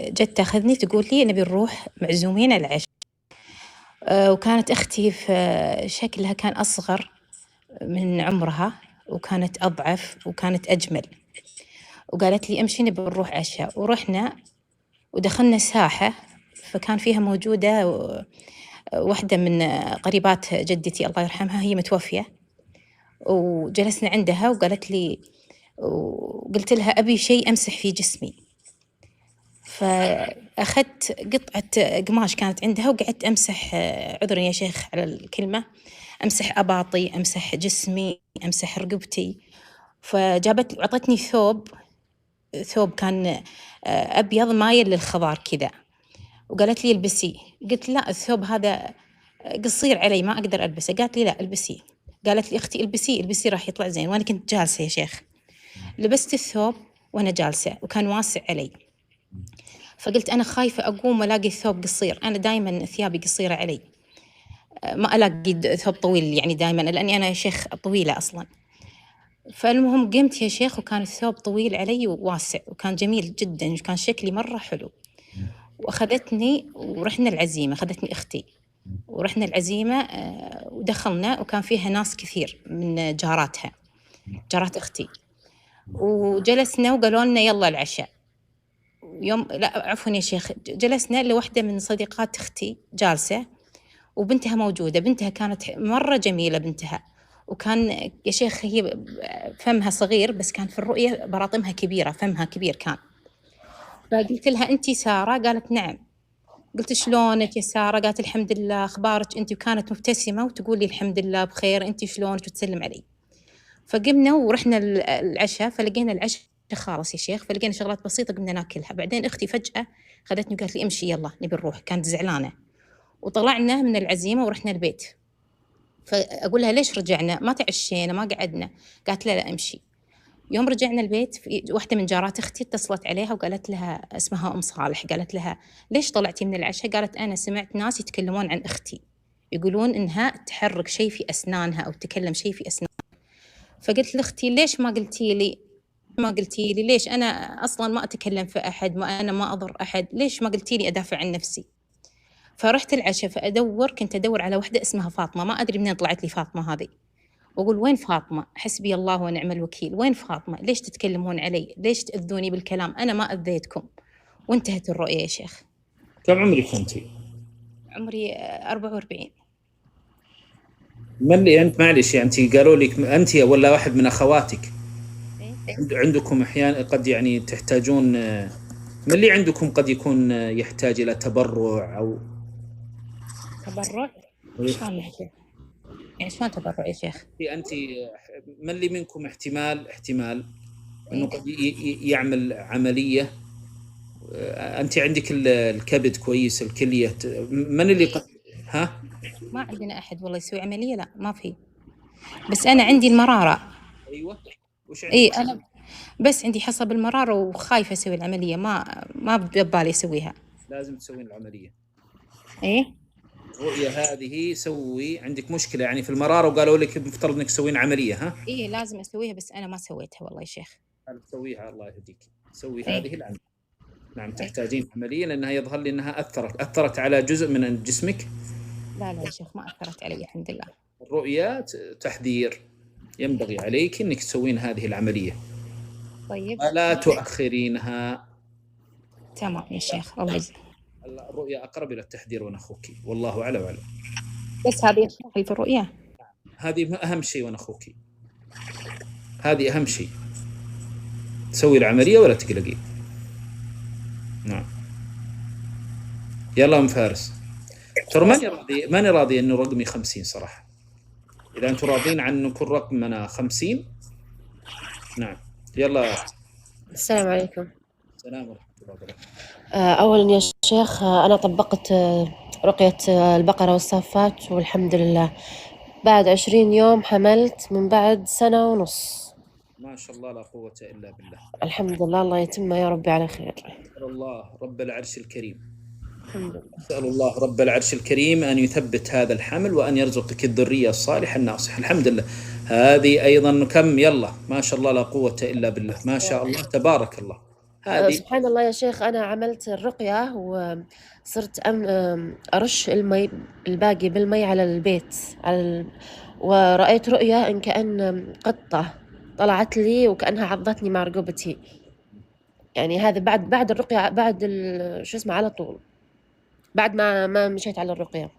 جت تاخذني تقول لي نبي نروح معزومين على العشاء. وكانت أختي شكلها كان أصغر من عمرها، وكانت أضعف وكانت أجمل، وقالت لي امشي نبي نروح عشاء. ورحنا ودخلنا ساحة، فكان فيها موجودة واحدة من قريبات جدتي الله يرحمها، هي متوفية، وجلسنا عندها وقالت لي، وقلت لها أبي شيء أمسح فيه جسمي. فأخذت قطعة قماش كانت عندها وقعدت أمسح، عذرا يا شيخ على الكلمة، أمسح أباطي، أمسح جسمي، أمسح رقبتي. فجابت عطتني ثوب كان أبيض مايل للخضار كذا، وقالت لي البسيه. قلت لا، الثوب هذا قصير علي ما أقدر ألبسه. قالت لي لا البسيه. قالت لي أختي البسيه راح يطلع زين. وأنا كنت جالسة يا شيخ، لبست الثوب وأنا جالسة وكان واسع علي. فقلت أنا خايفة أقوم ألاقي الثوب قصير، أنا دايما ثيابي قصيرة علي، ما ألاقي ثوب طويل يعني دايما، لأني أنا يا شيخ طويلة أصلا. فالمهم قمت يا شيخ وكان الثوب طويل علي وواسع وكان جميل جدا وكان شكلي مرة حلو. وأخذتني ورحنا العزيمة، أخذتني أختي ورحنا العزيمة، ودخلنا وكان فيها ناس كثير من جاراتها، جارات أختي، وجلسنا وقالوا لنا يلا العشاء. لا عفوا يا شيخ، جلسنا لوحدة من صديقات أختي جالسة وبنتها موجودة. بنتها كانت مرة جميلة بنتها، وكان يا شيخ هي فمها صغير بس كان في الرؤية براطمها كبيرة، فمها كبير كان. فقلت لها أنتي سارة؟ قالت نعم. قلت شلونك يا سارة؟ قالت الحمد لله، أخبارك أنتي؟ وكانت مبتسمة وتقول لي الحمد لله بخير، أنتي شلونك؟ وتسلم علي. فقمنا ورحنا العشاء، فلقينا العشاء خالص يا شيخ، فلقينا شغلات بسيطة قمنا ناكلها. بعدين أختي فجأة خذتني وقالت لي امشي يلا نبي نروح، كانت زعلانة. وطلعنا من العزيمة ورحنا البيت. فأقول لها ليش رجعنا؟ ما تعشينا ما قعدنا. قالت لا امشي. يوم رجعنا البيت، واحدة من جارات أختي اتصلت عليها وقالت لها، اسمها أم صالح، قالت لها ليش طلعتي من العشاء؟ قالت أنا سمعت ناس يتكلمون عن أختي، يقولون إنها تحرك شيء في أسنانها أو تكلم شيء في أسنانها. فقلت لأختي ليش ما قلتي لي ليش؟ أنا أصلا ما أتكلم في أحد، أنا ما أضر أحد، ليش ما قلتي لي أدافع عن نفسي؟ فرحت العشاء كنت أدور على واحدة اسمها فاطمة، ما أدري منين طلعت لي فاطمة هذه. وأقول وين فاطمة؟ حسبي الله ونعم الوكيل، وين فاطمة؟ ليش تتكلمون علي؟ ليش تأذوني بالكلام؟ أنا ما أذيتكم. وانتهت الرؤية يا شيخ. كم عمرك أنت؟ عمري 44. من اللي أنت؟ معلش يعني أنت قالوا لك أنت ولا واحد من أخواتك؟ عندكم أحيانا قد يعني تحتاجون، من اللي عندكم قد يكون يحتاج إلى تبرع أو تبرع؟ شلون نحكي؟ يعني شلون تبرع يا شيخ؟ أنت من اللي منكم احتمال أنه قد يعمل عملية؟ أنت عندك الكبد كويس، الكلية، من اللي قد ها؟ ما عندنا أحد والله يسوي عملية، لا ما في، بس أنا عندي المرارة. أيوة، وش عندك؟ إيه أنا بس عندي حصى بالمرارة وخايفة أسوي العملية، ما ببالي أسويها. لازم تسوين العملية. إيه الرؤية هذه سوي، عندك مشكلة يعني في المرارة وقالوا لك مفترض انك تسوين عملية، ها؟ إيه لازم أسويها بس أنا ما سويتها والله يا شيخ. تسويها الله يهديك، سوي إيه؟ هذه العملية. نعم تحتاجين عملية لأنها يظهر لي أنها أثرت على جزء من جسمك. لا يا شيخ ما أثرت علي الحمد لله. الرؤية تحذير، ينبغي عليك أنك تسوين هذه العملية. طيب ولا تؤخرينها. تمام يا شيخ الله يجزاك. الرؤية أقرب إلى التحذير ونخوك، والله أعلم وأعلم. بس هذه في الرؤية هذه أهم شيء ونخوك، هذه أهم شيء، تسوي العملية ولا تقلقي. نعم يلا أم فارس. ترى ماني راضي انه رقمي 50 صراحه. اذا انتم راضين عن انه يكون رقمنا 50. نعم يلا. السلام عليكم. السلام ورحمه الله وبركاته. اولا يا شيخ، انا طبقت رقية البقرة والصافات والحمد لله بعد 20 يوم حملت من بعد 1.5 سنة. ما شاء الله لا قوه الا بالله. الحمد لله، الله يتمه يا ربي على خير. نسأل الله رب العرش الكريم، الحمد لله، نسأل الله رب العرش الكريم أن يثبت هذا الحمل وأن يرزقك الذرية الصالحة الناصحة. الحمد لله. هذه أيضا كم؟ يلا ما شاء الله لا قوة إلا بالله، ما شاء الله تبارك الله. هذه سبحان الله يا شيخ، أنا عملت الرقية وصرت أرش المي الباقي بالمي على البيت ورأيت رؤية إن كأن قطة طلعت لي وكأنها عضتني مع رقبتي. يعني هذا بعد الرقية، بعد شو اسمه، على طول بعد ما مشيت على الرقية.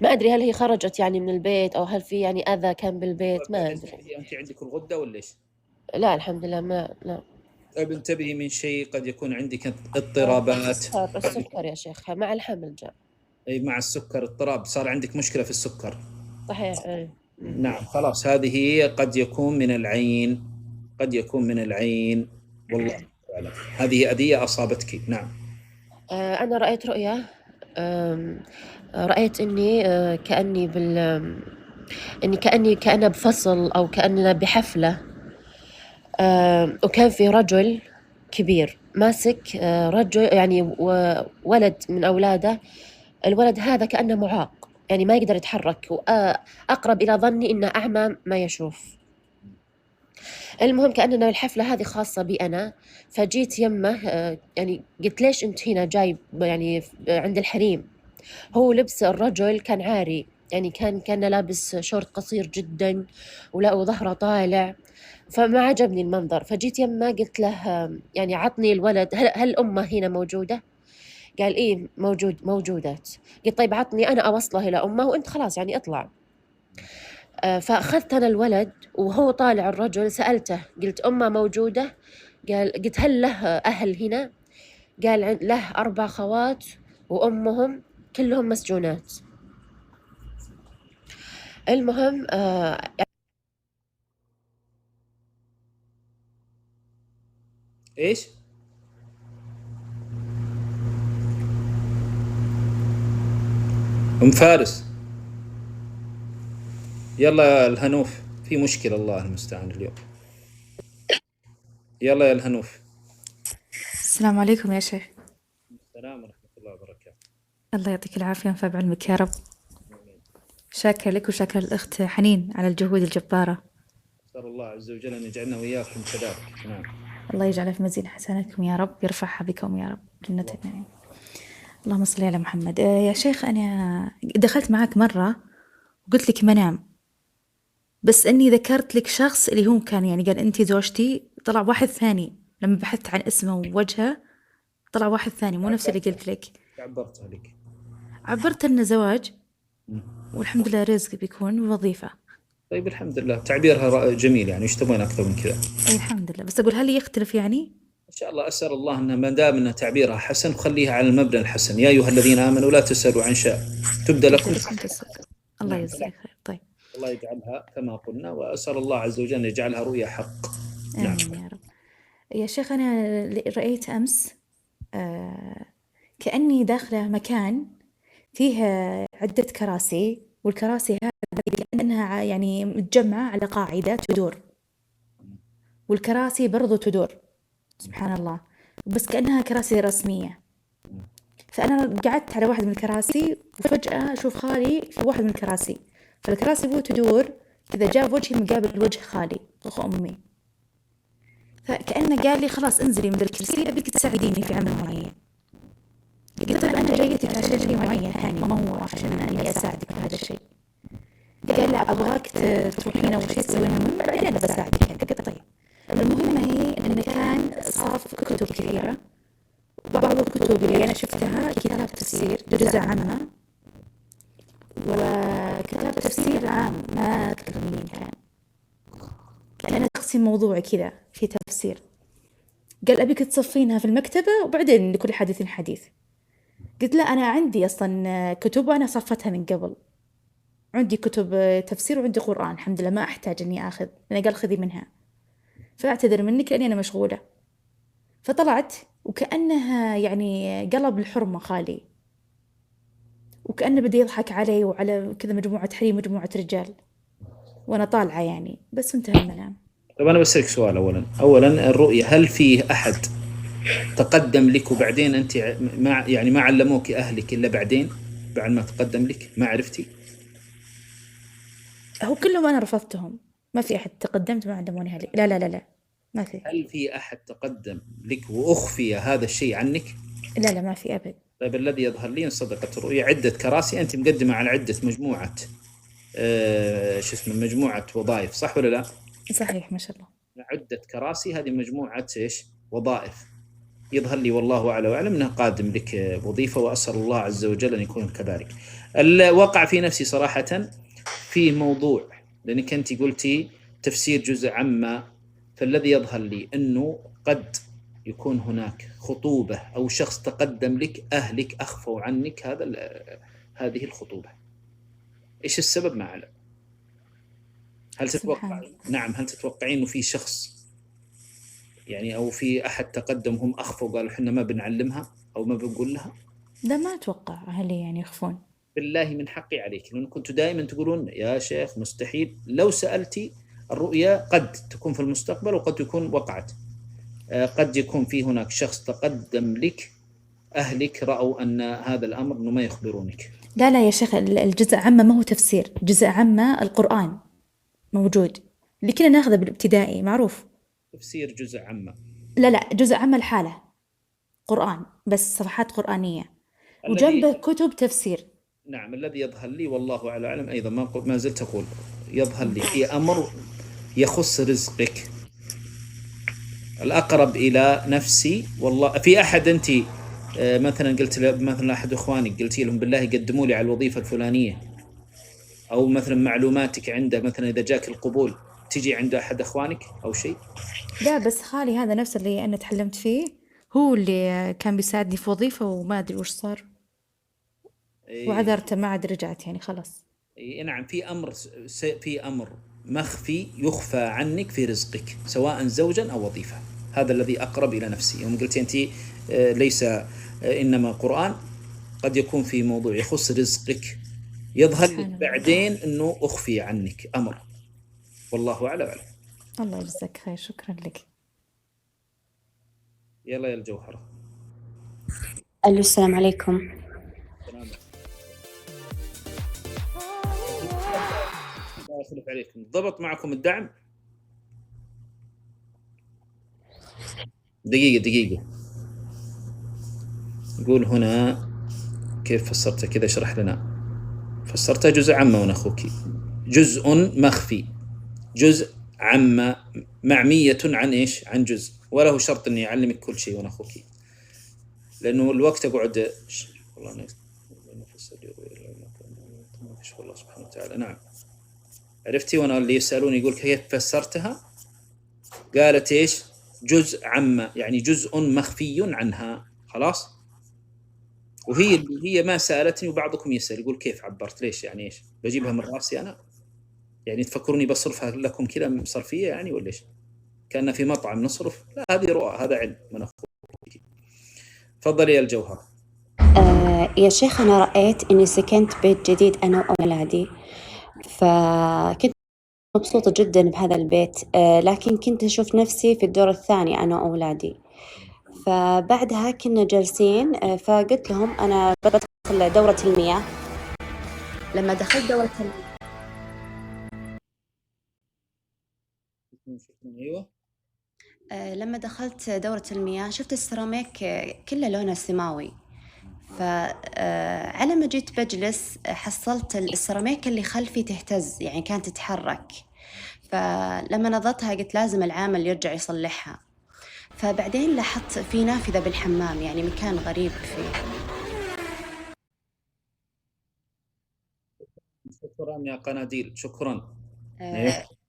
ما أدري هل هي خرجت يعني من البيت أو هل في يعني أذى كان بالبيت، ما أدري. أنت عندك الغدة ولا إيش؟ لا الحمد لله، ما لا. طيب انتبهي من شيء، قد يكون عندك اضطرابات. السكر يا شيخ مع الحمل جاء. أي مع السكر اضطراب، صار عندك مشكلة في السكر. صحيح. نعم خلاص، هذه قد يكون من العين، قد يكون من العين، والله أعلم. هذه أذية أصابتك. نعم. أنا رأيت رؤية. رأيت إني كأني إني كأنا بفصل أو كأننا بحفلة. وكان في رجل كبير ماسك رجل يعني ولد من أولاده. الولد هذا كأنه معاق، يعني ما يقدر يتحرك، وأقرب إلى ظني إنه أعمى ما يشوف. المهم كأننا الحفلة هذه خاصة بي أنا، فجيت يمه يعني قلت ليش أنت هنا جاي يعني عند الحريم. هو لبس الرجل كان عاري، يعني كان لابس شورت قصير جدا وظهره طالع، فما عجبني المنظر. فجيت يمه قلت له يعني عطني الولد، هل أمه هنا موجودة؟ قال إيه موجودات. قلت طيب عطني أنا أوصله إلى أمه وأنت خلاص يعني اطلع. فأخذت أنا الولد وهو طالع الرجل، سألته قلت أمه موجودة؟ قلت هل له أهل هنا؟ قال له 4 خوات وأمهم كلهم مسجونات. المهم إيش؟ أم فارس، يلا يا الهنوف، في مشكلة الله المستعان اليوم. يلا يا الهنوف. السلام عليكم يا شيخ. السلام ورحمة الله وبركاته. الله يعطيك العافية وينفع بعلمك يا رب. شاكر لك وشاكر الأخت حنين على الجهود الجبارة. أسأل الله عز وجل أن يجعلنا وإياكم كذلك. نعم. الله يجعله في مزيد حسناتكم يا رب، يرفعها بكم يا رب جنة النعيم. اللهم صل على محمد. يا شيخ أنا دخلت معك مرة وقلت لك منام، بس أني ذكرت لك شخص اللي هو كان يعني قال أنتي زوجتي، طلع واحد ثاني. لما بحثت عن اسمه ووجهه طلع واحد ثاني مو نفس اللي قلت لك. عبرتها لك. عبرت إنه زواج والحمد لله رزق بيكون وظيفة. طيب الحمد لله، تعبيرها جميل، يعني ايش تبغين اكثر من كذا؟ اي الحمد لله، بس اقول هل يختلف يعني؟ ان شاء الله، اسال الله ان ما دام ان تعبيرها حسن خليها على المبنى الحسن. يا ايها الذين امنوا لا تسالوا عن شيء تبدى لكم. الله يجزاك خير. طيب الله يجعلها كما قلنا، واسال الله عز وجل ان يجعلها رؤيا حق. نعم يا رب. يا شيخ انا رايت امس كاني داخله مكان فيه عده كراسي، والكراسي هذه كانها يعني متجمعه على قاعده تدور، والكراسي برضو تدور سبحان الله، بس كانها كراسي رسميه. فانا قعدت على واحد من الكراسي وفجاه اشوف خالي في واحد من الكراسي، فالكراسي هو تدور إذا جاء وجهي مقابل وجه خالي أخو أمي. فكأنه قال لي خلاص انزلي من الكرسي أبيك تساعديني في عمل معين. قلت طيب أنا جايتك عشان شيء معين ثاني، ما هو عشان أني أساعدك في هذا الشيء. قال لا أبغاك تروحين أول شيء تسوين مهم بعدين أنا بساعدك. قلت طيب. المهمة هي إن كان صاف كتب كثيرة، بعض الكتب اللي أنا شفتها كتاب تفسير جزء عامة وكتاب تفسير عام ما أذكر مين كان تقسيم موضوع كذا في تفسير. قال أبيك تصفينها في المكتبة وبعدين لكل حديث حديث. قلت لا أنا عندي أصلا كتب وأنا صفتها من قبل، عندي كتب تفسير وعندي قرآن الحمد لله، ما أحتاج أني أخذ، لأنه قال خذي منها، فأعتذر منك لأني أنا مشغولة. فطلعت وكأنها يعني قلب الحرمة خالي، وكأنه بدي يضحك علي وعلى كذا مجموعة حريم مجموعة رجال وأنا طالعة يعني، بس انتهى المنام. طب أنا بسألك سؤال. أولا الرؤية، هل فيه أحد تقدم لك وبعدين أنت ما علموك أهلك إلا بعدين بعد ما تقدم لك ما عرفتي؟ هو كلهم أنا رفضتهم، ما في أحد تقدمت ما علموني أهلي. لا لا لا لا ما في. هل في أحد تقدم لك وأخفي هذا الشيء عنك؟ لا ما في أبد. طيب الذي يظهر لي إن صدقت الرؤيا عدة كراسي أنت مقدمة على عدة مجموعة شو اسمه مجموعة وظائف، صح ولا لا؟ صحيح ما شاء الله. عدة كراسي، هذه مجموعة إيش؟ وظائف. يظهر لي والله أعلى وأعلم أنه قادم لك وظيفة، وأسأل الله عز وجل أن يكون كذلك. وقع في نفسي صراحة في موضوع، لأنك أنت قلتي تفسير جزء عما، فالذي يظهر لي أنه قد يكون هناك خطوبة أو شخص تقدم لك، أهلك أخفوا عنك هذه الخطوبة. إيش السبب؟ ما أعلم. هل تتوقعين؟ نعم، هل تتوقعين أنه في شخص يعني أو في أحد تقدم هم أخفوا قالوا إحنا ما بنعلمها أو ما بنقول لها؟ لا ما أتوقع أهلي يعني يخفون. بالله من حقي عليك، لأنه كنتوا دائما تقولون يا شيخ مستحيل، لو سألتي الرؤيا قد تكون في المستقبل وقد تكون وقعت، قد يكون في هناك شخص تقدم لك، أهلك رأوا أن هذا الأمر أنه ما يخبرونك. لا يا شيخ، الجزء عامة ما هو تفسير، جزء عامة القرآن موجود اللي كنا ناخذه بالابتدائي معروف. تفسير جزء عامة؟ لا جزء عامة الحالة قرآن بس صفحات قرآنية وجنبه كتب تفسير. نعم، الذي يظهر لي والله أعلم أيضا ما زلت أقول يظهر لي في أمر يخص رزقك الأقرب إلى نفسي. والله في أحد أنت مثلا قلت مثلا أحد إخوانك قلتي لهم بالله قدموا لي على الوظيفة الفلانية، أو مثلا معلوماتك عنده، مثلا إذا جاك القبول تجي عند أحد إخوانك أو شيء؟ لا بس خالي هذا نفس اللي أنا تحلمت فيه، هو اللي كان بيساعدني في وظيفة وما أدري وش صار. وعذرته ما عاد رجعت يعني خلاص. نعم، في أمر مخفي يخفى عنك في رزقك، سواء زوجا أو وظيفة. هذا الذي أقرب إلى نفسي. يوم قلت أنت ليس إنما قرآن، قد يكون في موضوع يخص رزقك يظهر لك بعدين أنه أخفي عنك أمر، والله أعلم. الله يجزاك خير، شكرا لك. يلا يا الجوهرة. ألو، السلام عليكم. الله يخلف عليكم. ضبط معكم الدعم؟ دقيقة نقول هنا كيف فسرتها كذا، اشرح لنا. فسرتها جزء عامة وانا أخوك، جزء مخفي، جزء عامة معمية عن إيش؟ عن جزء، وله شرط إني أعلمك كل شيء وانا أخوك، لأنه الوقت أقعد والله نفس الله سبحانه وتعالى. نعم عرفتي، وانا اللي يسألوني يقول كيف فسرتها، قالت إيش؟ جزء عامة، يعني جزء مخفي عنها، خلاص. وهي ما سألتني، وبعضكم يسأل يقول كيف عبرت، ليش يعني إيش بجيبها من راسي أنا؟ يعني تفكروني بصرفها لكم كذا صرفية يعني ولا إيش؟ كأن في مطعم نصرف؟ لا، هذه رؤى، هذا علم من أخوك. تفضلي يا الجوهر. يا شيخ، أنا رأيت إني سكنت بيت جديد أنا وأولادي، فكنت مبسوطة جدا بهذا البيت، لكن كنت أشوف نفسي في الدور الثاني أنا وأولادي. فبعدها كنا جالسين، فقلت لهم أنا بدخل دورة المياه. لما دخلت دورة المياه أيوة. لما دخلت دورة المياه شفت السيراميك كله لونه سماوي، فعلى ما جيت بجلس حصلت السيراميك اللي خلفي تهتز، يعني كانت تتحرك. فلما نظرتها قلت لازم العامل يرجع يصلحها. فبعدين لاحظت في نافذة بالحمام، يعني مكان غريب فيه. شكرا يا قناديل، شكرا.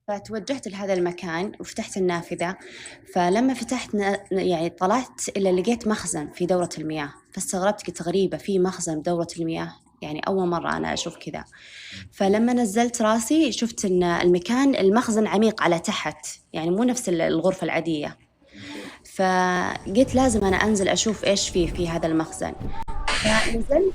فتوجهت لهذا المكان وفتحت النافذة. فلما فتحت يعني طلعت إلا لقيت مخزن في دورة المياه، فاستغربت، قلت غريبة في مخزن بدورة المياه، يعني أول مرة أنا أشوف كذا. فلما نزلت راسي شفت إن المخزن عميق على تحت، يعني مو نفس الغرفة العادية. فقلت لازم أنا أنزل أشوف إيش فيه في هذا المخزن. فنزلت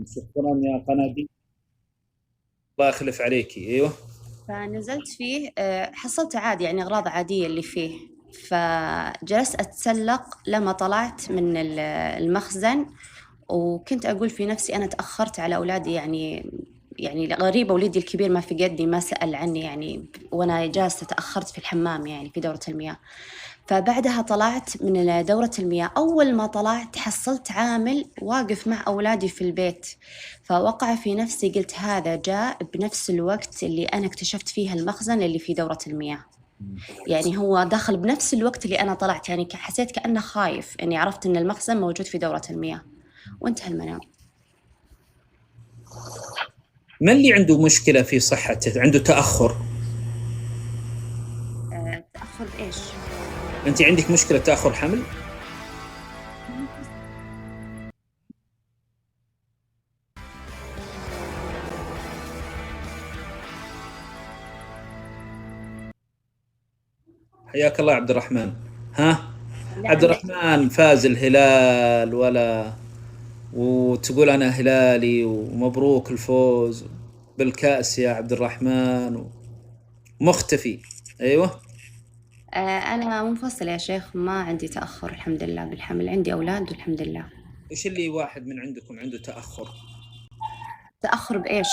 شكرا يا قناديل، الله يخلف عليكي. ايوه. فنزلت فيه، حصلت عادي يعني أغراض عادية اللي فيه. فجلست أتسلق لما طلعت من المخزن، وكنت أقول في نفسي أنا تأخرت على أولادي يعني يعني غريبة، وليدي الكبير ما في قدي، ما سأل عني يعني وأنا جالسة تأخرت في الحمام يعني في دورة المياه. فبعدها طلعت من دورة المياه، أول ما طلعت حصلت عامل واقف مع أولادي في البيت، فوقع في نفسي قلت هذا جاء بنفس الوقت اللي أنا اكتشفت فيها المخزن اللي في دورة المياه. يعني هو دخل بنفس الوقت اللي أنا طلعت، يعني حسيت كأنه خايف إني عرفت إن المخزن موجود في دورة المياه وانتهى المنام. من اللي عنده مشكلة في صحته، عنده تأخر؟ تأخر بإيش؟ أنت عندك مشكلة تأخر حمل؟ حياك الله عبد الرحمن. ها عبد الرحمن، فاز الهلال ولا وتقول أنا هلالي ومبروك الفوز بالكأس يا عبد الرحمن ومختفي. أيوة. أنا منفصلة يا شيخ، ما عندي تأخر الحمد لله بالحمل، عندي أولاد والحمد لله. إيش اللي واحد من عندكم عنده تأخر؟ تأخر بإيش؟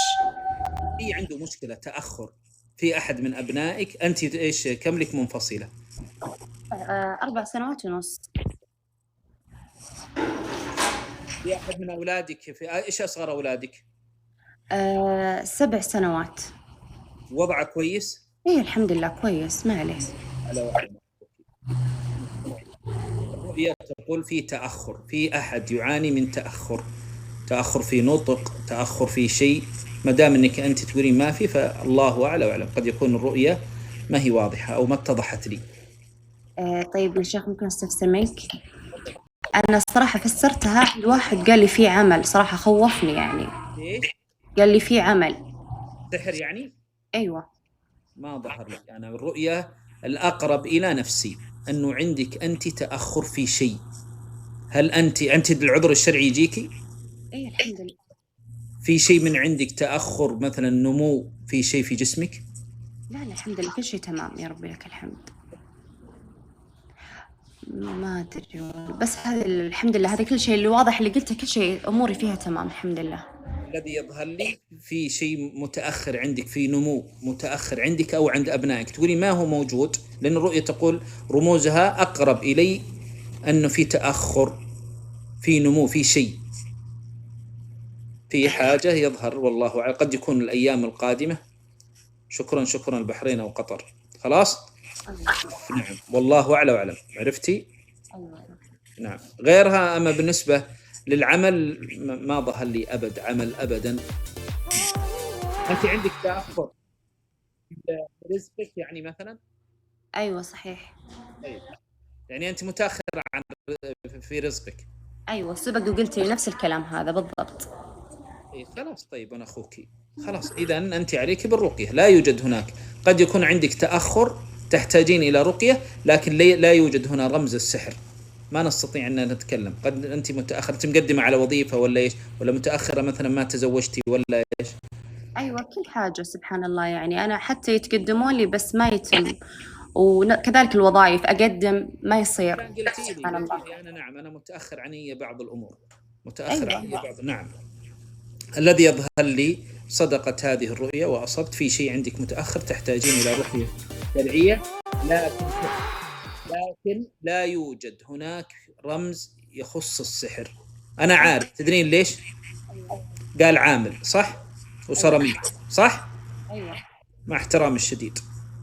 في عنده مشكلة تأخر في أحد من أبنائك؟ أنت إيش كم لك منفصلة؟ 4 سنوات ونص. في أحد من أولادك في إيش أصغر أولادك؟ 7 سنوات. وضعه كويس؟ إيه الحمد لله كويس، ما عليه. على وعي. الرؤية تقول في تأخر، في أحد يعاني من تأخر في نطق، تأخر في شيء. ما دام انك انت تقولين ما في، فالله اعلى واعلم، قد يكون الرؤية ما هي واضحة او ما اتضحت لي. طيب يا شيخ ممكن استفسر منك؟ انا الصراحة فسرتها، الواحد قال لي في عمل، صراحة خوفني يعني. ايش؟ قال لي في عمل. سحر يعني؟ ايوه. ما ظهر لي انا الرؤية، الاقرب الى نفسي انه عندك انت تأخر في شيء. هل انت العذر الشرعي يجيكي؟ ايه الحمد لله. في شيء من عندك تأخر مثلا نمو في شيء في جسمك؟ لا الحمد لله كل شيء تمام يا ربي لك الحمد. ما ادري بس هذا الحمد لله، هذا كل شيء اللي واضح اللي قلته، كل شيء اموري فيها تمام الحمد لله. الذي يظهر لي في شيء متأخر عندك، في نمو متأخر عندك أو عند أبنائك، تقولي ما هو موجود، لأن الرؤية تقول رموزها أقرب إلي أنه في تأخر، في نمو، في شيء، في حاجة يظهر، والله أعلم. قد يكون الأيام القادمة. شكرا البحرين أو قطر. خلاص. نعم والله أعلى وأعلم. عرفتي؟ نعم. غيرها. أما بالنسبة للعمل ما ظهر لي أبد عمل أبدا. أنت عندك تأخر في رزقك يعني مثلا؟ ايوه صحيح. طيب. يعني أنت متأخرة عن في رزقك. ايوه سبق وقلت لي نفس الكلام هذا بالضبط. إيه خلاص. طيب أنا أخوك خلاص، إذا أنت عليك بالرقية. لا يوجد هناك، قد يكون عندك تأخر تحتاجين إلى رقية، لكن لا يوجد هنا رمز السحر. ما نستطيع أن نتكلم. قد أنت متأخرة، أنت مقدمة على وظيفة ولا إيش، ولا متأخرة مثلا ما تزوجتي ولا إيش؟ ايوه كل حاجه سبحان الله، يعني انا حتى يتقدمون لي بس ما يتم، وكذلك الوظائف اقدم ما يصير. قلتي لي انا نعم انا متاخر عني بعض الامور، متاخر عني بعض. نعم. الذي يظهر لي صدقت هذه الرؤية واصبت في شيء عندك متاخر، تحتاجين الى رقية شرعية، لكن لا يوجد هناك رمز يخص السحر. انا عارف. تدرين ليش؟ قال عامل صح وصرمي صح؟ ايوه. مع احترام الشديد.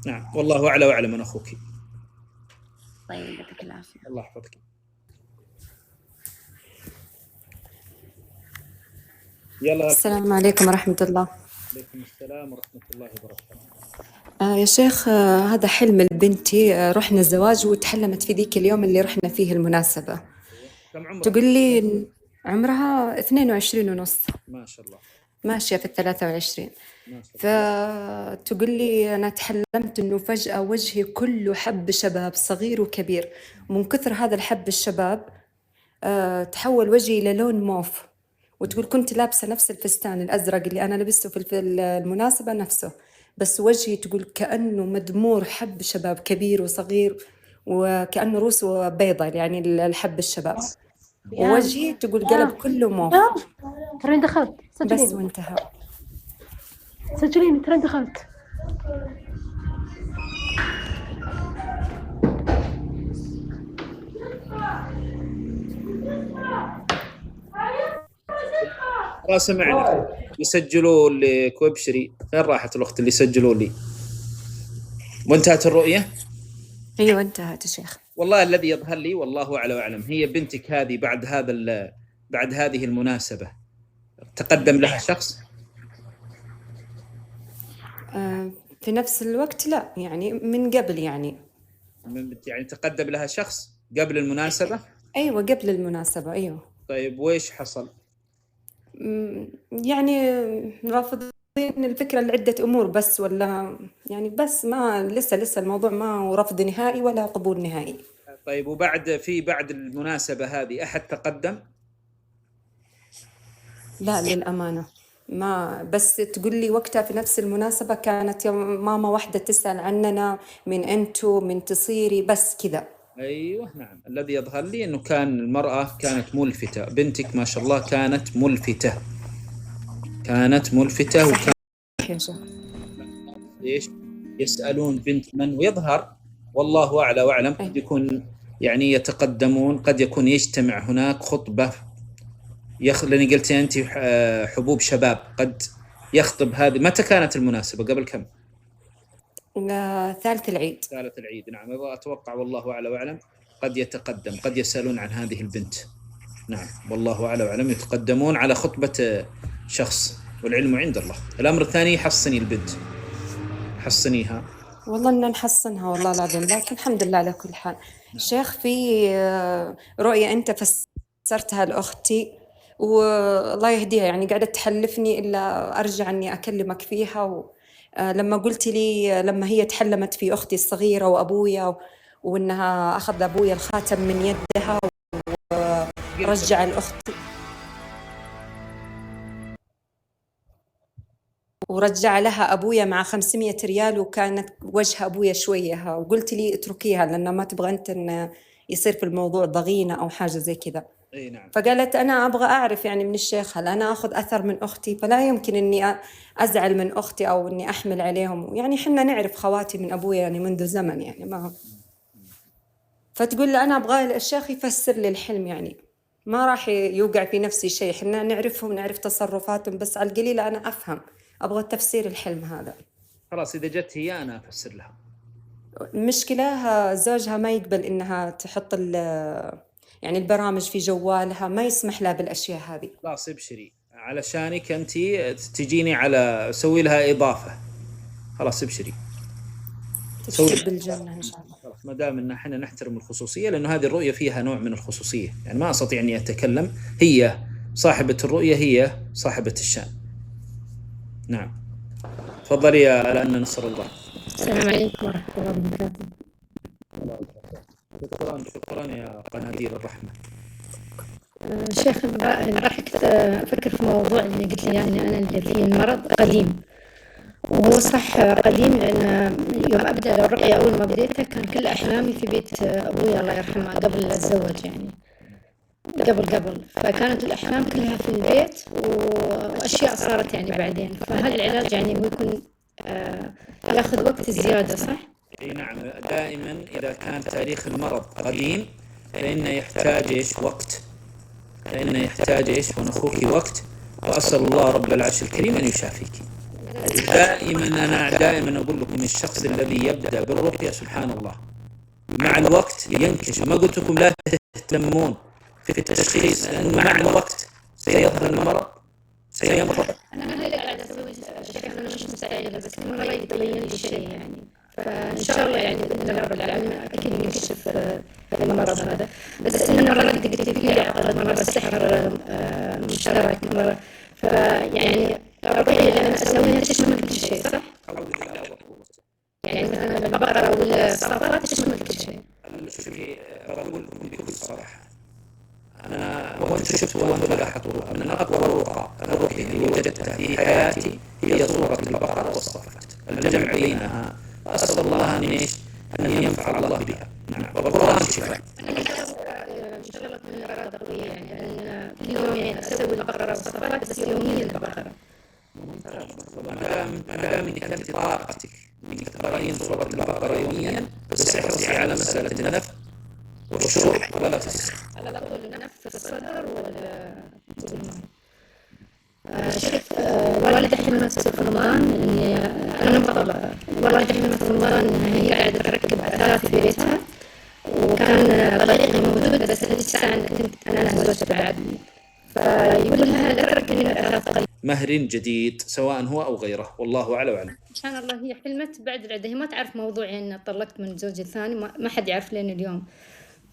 نعم والله اعلى واعلم من اخوك. طيب يعطيك العافيه. الله يحفظك. يلا. السلام عليكم ورحمة الله. عليكم السلام ورحمة الله وبركاته. يا شيخ، هذا حلم لبنتي. رحنا الزواج وتحلمت في ذيك اليوم اللي رحنا فيه المناسبة. كم عمرها؟ تقول لي عمرها 22 ونص، ما شاء الله. ماشية في 23. ما شاء الله. فتقول لي أنا تحلمت إنه فجأة وجهي كله حب شباب صغير وكبير، ومن كثر هذا الحب الشباب تحول وجهي إلى لون موف. وتقول كنت لابسة نفس الفستان الأزرق اللي أنا لبسته في المناسبة نفسه، بس وجهي تقول كأنه مدمور حب شباب كبير وصغير، وكأنه رؤوسه بيضة، يعني الحب الشباب. ووجهي تقول قلب كله موف. ترى دخلت بس وانتهى. سجليني ترى دخلت. ترى سمعنا يسجلوا لي كوبشري. فين راحت الأخت اللي سجلوا لي؟ وانتهت الرؤية؟ أيوة انتهت يا شيخ. والله الذي يظهر لي والله أعلى وأعلم هي بنتك هذه بعد هذه المناسبة تقدم لها شخص؟ في نفس الوقت لا، يعني من قبل يعني تقدم لها شخص قبل المناسبة؟ أيوة قبل المناسبة أيوة. طيب وإيش حصل؟ يعني رافضين الفكرة لعدة أمور بس، ولا يعني بس ما لسه الموضوع ما هو رفض نهائي ولا قبول نهائي. طيب بعد المناسبة هذه أحد تقدم؟ لا للأمانة ما، بس تقول لي وقتها في نفس المناسبة كانت ماما واحدة تسأل عننا من أنتو من تصيري بس كذا. أيوة نعم، الذي يظهر لي أنه كان المرأة كانت ملفتة، بنتك ما شاء الله كانت ملفتة وكان إيش يسألون بنت من، ويظهر والله أعلى وأعلم قد يكون يعني يتقدمون، قد يكون يجتمع هناك خطبة لأني قلت أنت حبوب شباب، قد يخطب. هذه متى كانت المناسبة؟ قبل كم؟ ثالث العيد. ثالث العيد نعم. أتوقع والله أعلى وأعلم قد يتقدم، قد يسألون عن هذه البنت. نعم والله أعلى وأعلم يتقدمون على خطبة شخص، والعلم عند الله. الأمر الثاني حصني البنت، حصنيها. والله إن نحصنها والله العظيم، لكن الحمد لله على كل حال. شيخ في رؤية أنت فسرتها لأختي والله يهديها، يعني قاعدة تحلفني إلا أرجع أني أكلمك فيها. لما قلت لي لما هي تحلمت في أختي الصغيرة وأبويا وإنها أخذ أبويا الخاتم من يدها ورجع الأخت ورجع لها أبويا مع 500 ريال، وكانت وجه أبويا شوية، وقلت لي اتركيها لأن ما تبغى أنت إن يصير في الموضوع ضغينة أو حاجة زي كذا. أي نعم. فقالت أنا أبغى أعرف يعني من الشيخ هل أنا أخذ أثر من أختي، فلا يمكن إني أزعل من أختي أو إني أحمل عليهم، يعني حنا نعرف خواتي من أبويا يعني منذ زمن يعني ما. فتقول لي أنا أبغى الشيخ يفسر لي الحلم، يعني ما راح يوقع في نفسي شيء، حنا نعرفهم نعرف تصرفاتهم، بس على القليلة أنا أفهم، أبغى تفسير الحلم هذا. خلاص إذا جت هي أنا أفسر لها. المشكلة زوجها ما يقبل إنها تحط يعني البرامج في جوالها، ما يسمح لها بالأشياء هذه. خلاص ابشري علشانك أنت تجيني على سوي لها إضافة. خلاص ابشري تبشر بالجنة إن شاء الله. ما دام إن احنا نحترم الخصوصية، لأنه هذه الرؤية فيها نوع من الخصوصية، يعني ما أستطيع أني أتكلم، هي صاحبة الرؤية هي صاحبة الشأن. نعم تفضلي يا لأن نصر الله. السلام عليكم ورحمة الله وبركاته. شكرا يا قناديل الرحمة. شيخ راح أفكر في موضوع اللي قلت لي يعني أنا اللي فيه المرض قديم، وهو صح قديم، لأن يوم أبدأ الرقية أول ما بديتها كان كل أحلامي في بيت أبوي الله يرحمه قبل الزواج، يعني قبل فكانت الأحلام كلها في البيت وأشياء صارت يعني بعدين. فهل العلاج يعني هو يكون ياخذ وقت زيادة صح؟ نعم دائما إذا كان تاريخ المرض قديم فإنه يحتاج وقت، وأن أخوك وقت، وأسأل الله رب العرش الكريم أن يشافيك. دائما أقول لكم الشخص الذي يبدأ بالرقية سبحان الله مع الوقت ينكشف. ما قلت لكم لا تهتمون في التشخيص، لأنه مع الوقت سيظهر المرض سيمرض. أنا هلا قاعدة أسوي شيء، أنا مش مستعجلة، بس كل مرة يتبين لي شيء يعني، فإن شاء الله يعني بإذن الله رب العالمين أكيد ينكشف المرض هذا. بس إن مرة قلت فيه عقد، مرة بالسحر مشترك، مرة فيعني الرقية اللي أنا أسويها تشمل كل شيء صح؟ يعني مثلا البقرة والصفات تشمل كل شيء. شوفي أقول لكم بكل صراحة، أنا وأنت شفت وأنت لاحظت من أقوى الرقية اللي وجدتها في حياتي هي صورة البقرة والصفات، الجمع بينها، أسأل الله أن ينفع الله بها. نعم والقرآن شفاء. إن شاء الله تكون الإرادة قوية، يعني أنا كل يومين أسوي البقرة والصفات، بس يوميا البقرة. ما دام انك انت طاقتك انك تقرأين سورة البقرة يوميا، بس احرصي على مسألة النفخ والشرب ولا تسخ. على طول نفس الصدر ولا شوف والدة حلمت في رمضان إني أنا مطلعة. والدة حلمت في رمضان إنها هي قاعدة تركب أثاث في بيتها، وكان طريقي موجود بس هذه الساعة كنت أنا زوجته بعد، فيقول لها لا تركبي الأثاث قليل. مهر جديد سواء هو أو غيره، والله أعلى وأعلم. سبحان الله، هي حلمت بعد العدة، هي ما تعرف موضوعي إن طلقت من زوجي الثاني، ما حد يعرف لين اليوم،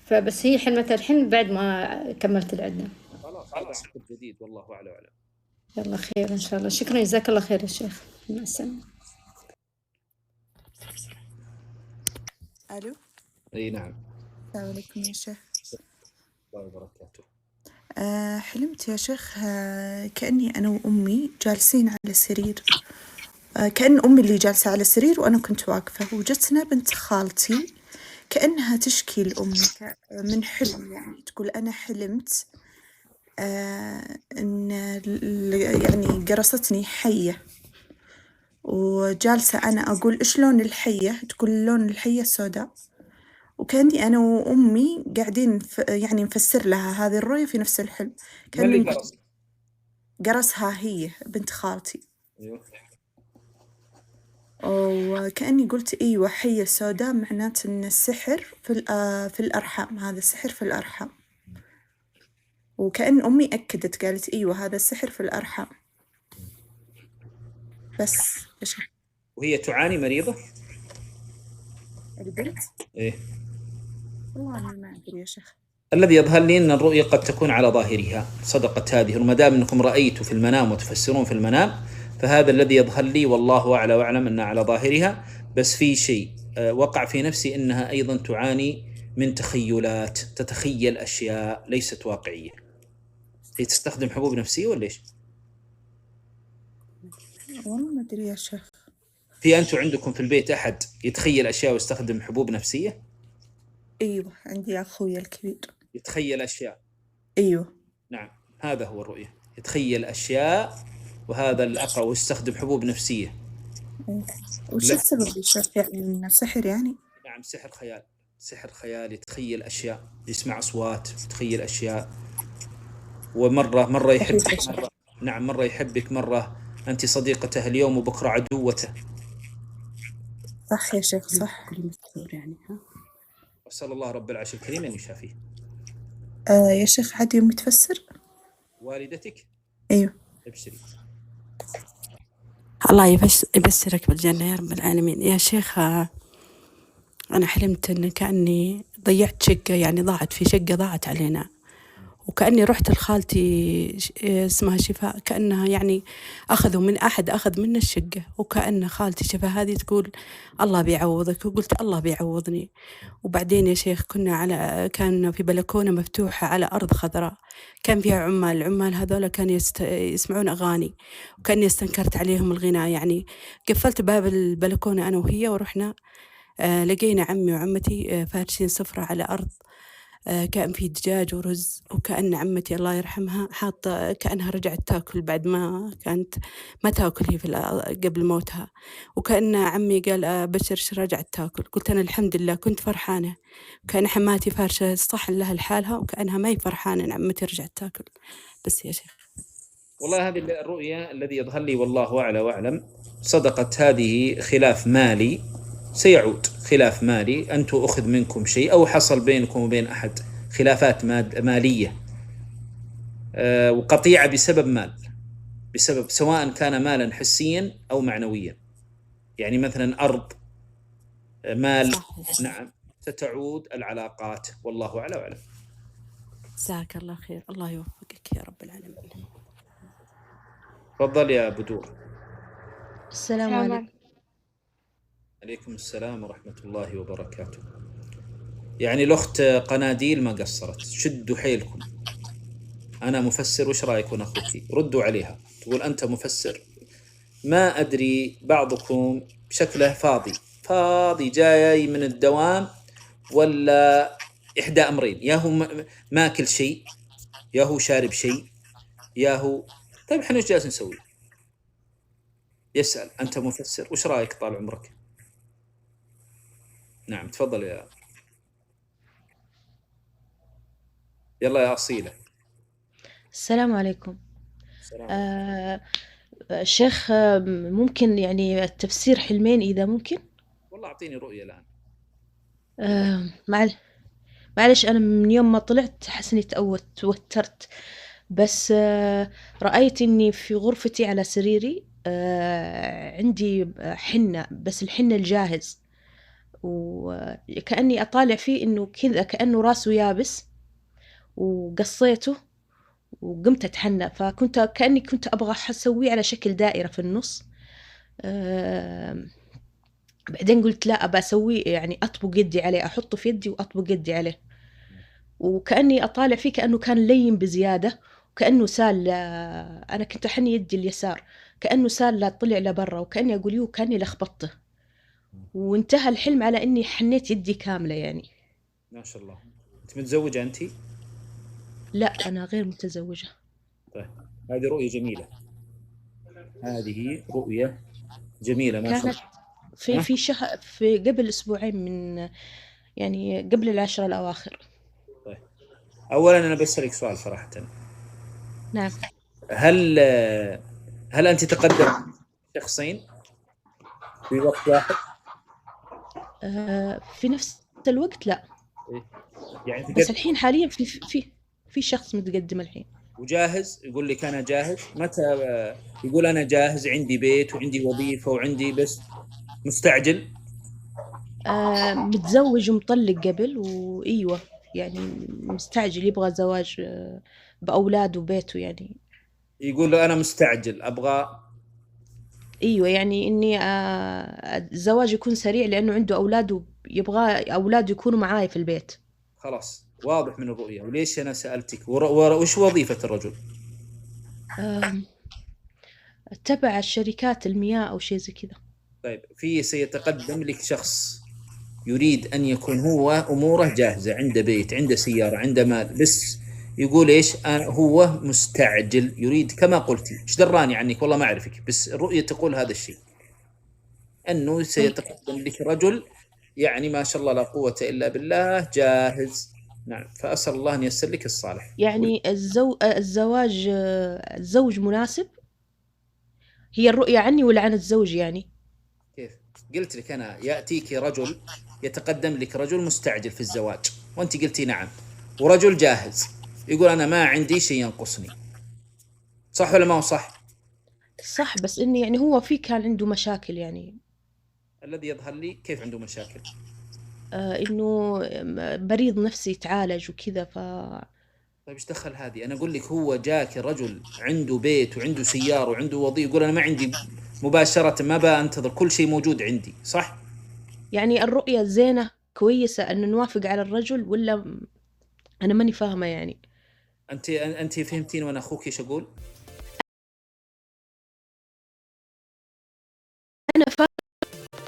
فبس هي حلمت الحلم بعد ما كملت العدة. خلاص هذا عقد جديد، والله أعلى وأعلم. يلا خير إن شاء الله. شكرا، جزاك الله خير يا شيخ. مع السلامة. ألو، أي نعم. السلام عليكم يا شيخ. الله وبركاته. حلمت يا شيخ كأني أنا وأمي جالسين على سرير، كأن أمي اللي جالسة على السرير وأنا كنت واقفة، وجتنا بنت خالتي كأنها تشكي لأمي من حلم، يعني تقول أنا حلمت إن يعني قرصتني حية، وجالسة أنا أقول إيش لون الحية، تقول لون الحية السوداء، وكأني أنا وأمي قاعدين يعني نفسر لها هذه الرؤية في نفس الحلم. ما اللي كأني قرص؟ قرصها هي بنت خالتي، أيوه. وكأني قلت أيوة حية سوداء، معناته إن السحر في الأرحام، هذا السحر في الأرحام، وكأن أمي أكدت قالت أيوة هذا السحر في الأرحام. بس إيش وهي تعاني مريضة؟ البنت؟ إيه. والله أنا ما أدري يا شيخ. الذي يظهر لي أن الرؤية قد تكون على ظاهرها، صدقت هذه، وما دام أنكم رأيتوا في المنام وتفسرون في المنام، فهذا الذي يظهر لي، والله أعلى وأعلم أنها على ظاهرها. بس في شيء وقع في نفسي أنها أيضا تعاني من تخيلات، تتخيل أشياء ليست واقعية. هي تستخدم حبوب نفسية ولا إيش؟ والله ما أدري يا شيخ. في أنتوا عندكم في البيت أحد يتخيل أشياء ويستخدم حبوب نفسية؟ أيوة عندي أخوي الكبير يتخيل أشياء. أيوة نعم، هذا هو الرؤية، يتخيل أشياء، وهذا الأقرأ، ويستخدم حبوب نفسية. وش السبب يا شيخ؟ يعني إنه سحر يعني؟ نعم، سحر خيال، سحر خيال، يتخيل أشياء، يسمع أصوات، يتخيل أشياء، ومرة يحبك، نعم مرة يحبك، مرة أنت صديقته اليوم وبكرة عدوته. صح يا شيخ، صح. يعني أسأل الله رب العرش الكريم أن يشافيه. يا شيخ عاد يوم تفسر والدتك؟ أيوة. ابشري. الله يبشرك بالجنة يا رب العالمين. يا شيخ أنا حلمت أن كأني ضيعت شقة، يعني ضاعت في شقة ضاعت علينا، وكأني رحت لخالتي اسمها شفاء، كأنها يعني أخذوا من أحد أخذ منا الشقة، وكأن خالتي شفاء هذه تقول الله بيعوضك، وقلت الله بيعوضني. وبعدين يا شيخ كان في بلكونة مفتوحة على أرض خضراء، كان فيها العمال هذولا كانوا يسمعون أغاني، وكأني استنكرت عليهم الغناء، يعني قفلت باب البلكونة أنا وهي ورحنا لقينا عمي وعمتي فارشين سفرة على أرض، كان في دجاج ورز، وكأن عمتي الله يرحمها حاطة كأنها رجعت تاكل بعد ما كانت ما تاكل هي قبل موتها، وكأن عمي قال بشر رجعت تاكل. قلت أنا الحمد لله كنت فرحانة، كان حماتي فارشة الصحن لها لحالها، وكأنها ما هي فرحانة إن عمتي رجعت تاكل. بس يا شيخ والله هذه الرؤية الذي يظهر لي، والله أعلى وأعلم، صدقت هذه. خلاف مالي سيعود، خلاف مالي، أنتم أخذ منكم شيء أو حصل بينكم وبين أحد خلافات مالية، وقطيعة بسبب مال، بسبب سواء كان مالا حسيا أو معنويا، يعني مثلا أرض، مال. نعم، ستعود العلاقات، والله أعلى وأعلم. جزاك الله خير، الله يوفقك يا رب العالمين. تفضل يا بدور. السلام عليكم. عليكم السلام ورحمة الله وبركاته. يعني الأخت قناديل ما قصرت، شدوا حيلكم، أنا مفسر، وش رأيكم أخوتي؟ ردوا عليها. تقول أنت مفسر، ما أدري بعضكم شكله فاضي جاي من الدوام، ولا إحدى أمرين، يا هو ماكل شيء، يا هو شارب شيء، يا هو. طيب إحنا إيش جالس نسوي؟ يسأل أنت مفسر، وش رأيك طال عمرك؟ نعم تفضل يلا يا أصيلة. السلام عليكم. السلام. شيخ، ممكن يعني التفسير حلمين إذا ممكن؟ والله أعطيني رؤية الآن. معلش أنا من يوم ما طلعت حس إني توترت، بس رأيت إني في غرفتي على سريري عندي حنة، بس الحنة الجاهز، وكأني أطالع فيه إنه كذا كأنه راسه يابس، وقصيته وقمت أتحنى، كأني كنت أبغى أسويه على شكل دائرة في النص. بعدين قلت لا، أبى أسويه يعني أطبق يدي عليه، أحطه في يدي وأطبق يدي عليه، وكأني أطالع فيه كأنه كان لين بزيادة، وكأنه سال. أنا كنت أحني يدي اليسار، كأنه سال لا طلع لبرا، وكأني أقول يو كأني لخبطته، وانتهى الحلم على إني حنيت يدي كاملة يعني. ما شاء الله. أنت متزوجة أنت؟ لا أنا غير متزوجة. طيب هذه رؤية جميلة، هذه رؤية جميلة ما شاء كانت الله. في شهر، في قبل أسبوعين، من يعني قبل العشرة الأواخر. طيب أولا أنا بسألك سؤال صراحة. نعم. هل أنت تقدم شخصين في وقت واحد؟ في نفس الوقت لا. إيه؟ يعني بس الحين حاليا في شخص متقدم الحين. وجاهز، يقول لك أنا جاهز. متى يقول أنا جاهز، عندي بيت وعندي وظيفة وعندي، بس مستعجل؟ متزوج ومطلق قبل، وإيوه يعني مستعجل يبغى زواج بأولاده وبيته يعني. يقول له أنا مستعجل أبغى. إيوه يعني إني الزواج يكون سريع لأنه عنده أولاد، ويبغى أولاده يكونوا معاي في البيت. خلاص واضح من الرؤية. وليش أنا سألتك وش وظيفة الرجل؟ تبع الشركات المياه أو شيء زي كذا. طيب سيتقدم لك شخص يريد أن يكون هو أموره جاهزة، عنده بيت، عنده سيارة، عنده مال، بس يقول إيش؟ هو مستعجل، يريد كما قلتي. إيش دراني عنك؟ والله ما أعرفك، بس الرؤية تقول هذا الشيء، أنه سيتقدم لك رجل يعني ما شاء الله لا قوة إلا بالله، جاهز. نعم، فأسأل الله أن ييسر لك الصالح. يعني الزواج، الزوج مناسب. هي الرؤية عني ولا عن الزوج يعني؟ كيف؟ قلت لك أنا يأتيك رجل، يتقدم لك رجل مستعجل في الزواج، وأنت قلتي نعم، ورجل جاهز يقول أنا ما عندي شيء ينقصني. صح ولا ما هو صح؟ صح، بس إني يعني هو كان عنده مشاكل يعني. الذي يظهر لي كيف عنده مشاكل؟ إنه مريض نفسي يتعالج وكذا طيب ايش دخل هذه؟ انا اقول لك هو جاك رجل عنده بيت وعنده سيارة وعنده وظيفة، يقول انا ما عندي، مباشرة ما بانتظر، كل شيء موجود عندي. صح؟ يعني الرؤية زينة كويسة أن نوافق على الرجل، ولا أنا ماني فاهمة يعني. انت فهمتين وانا اخوك ايش اقول؟ أنا فاهمة.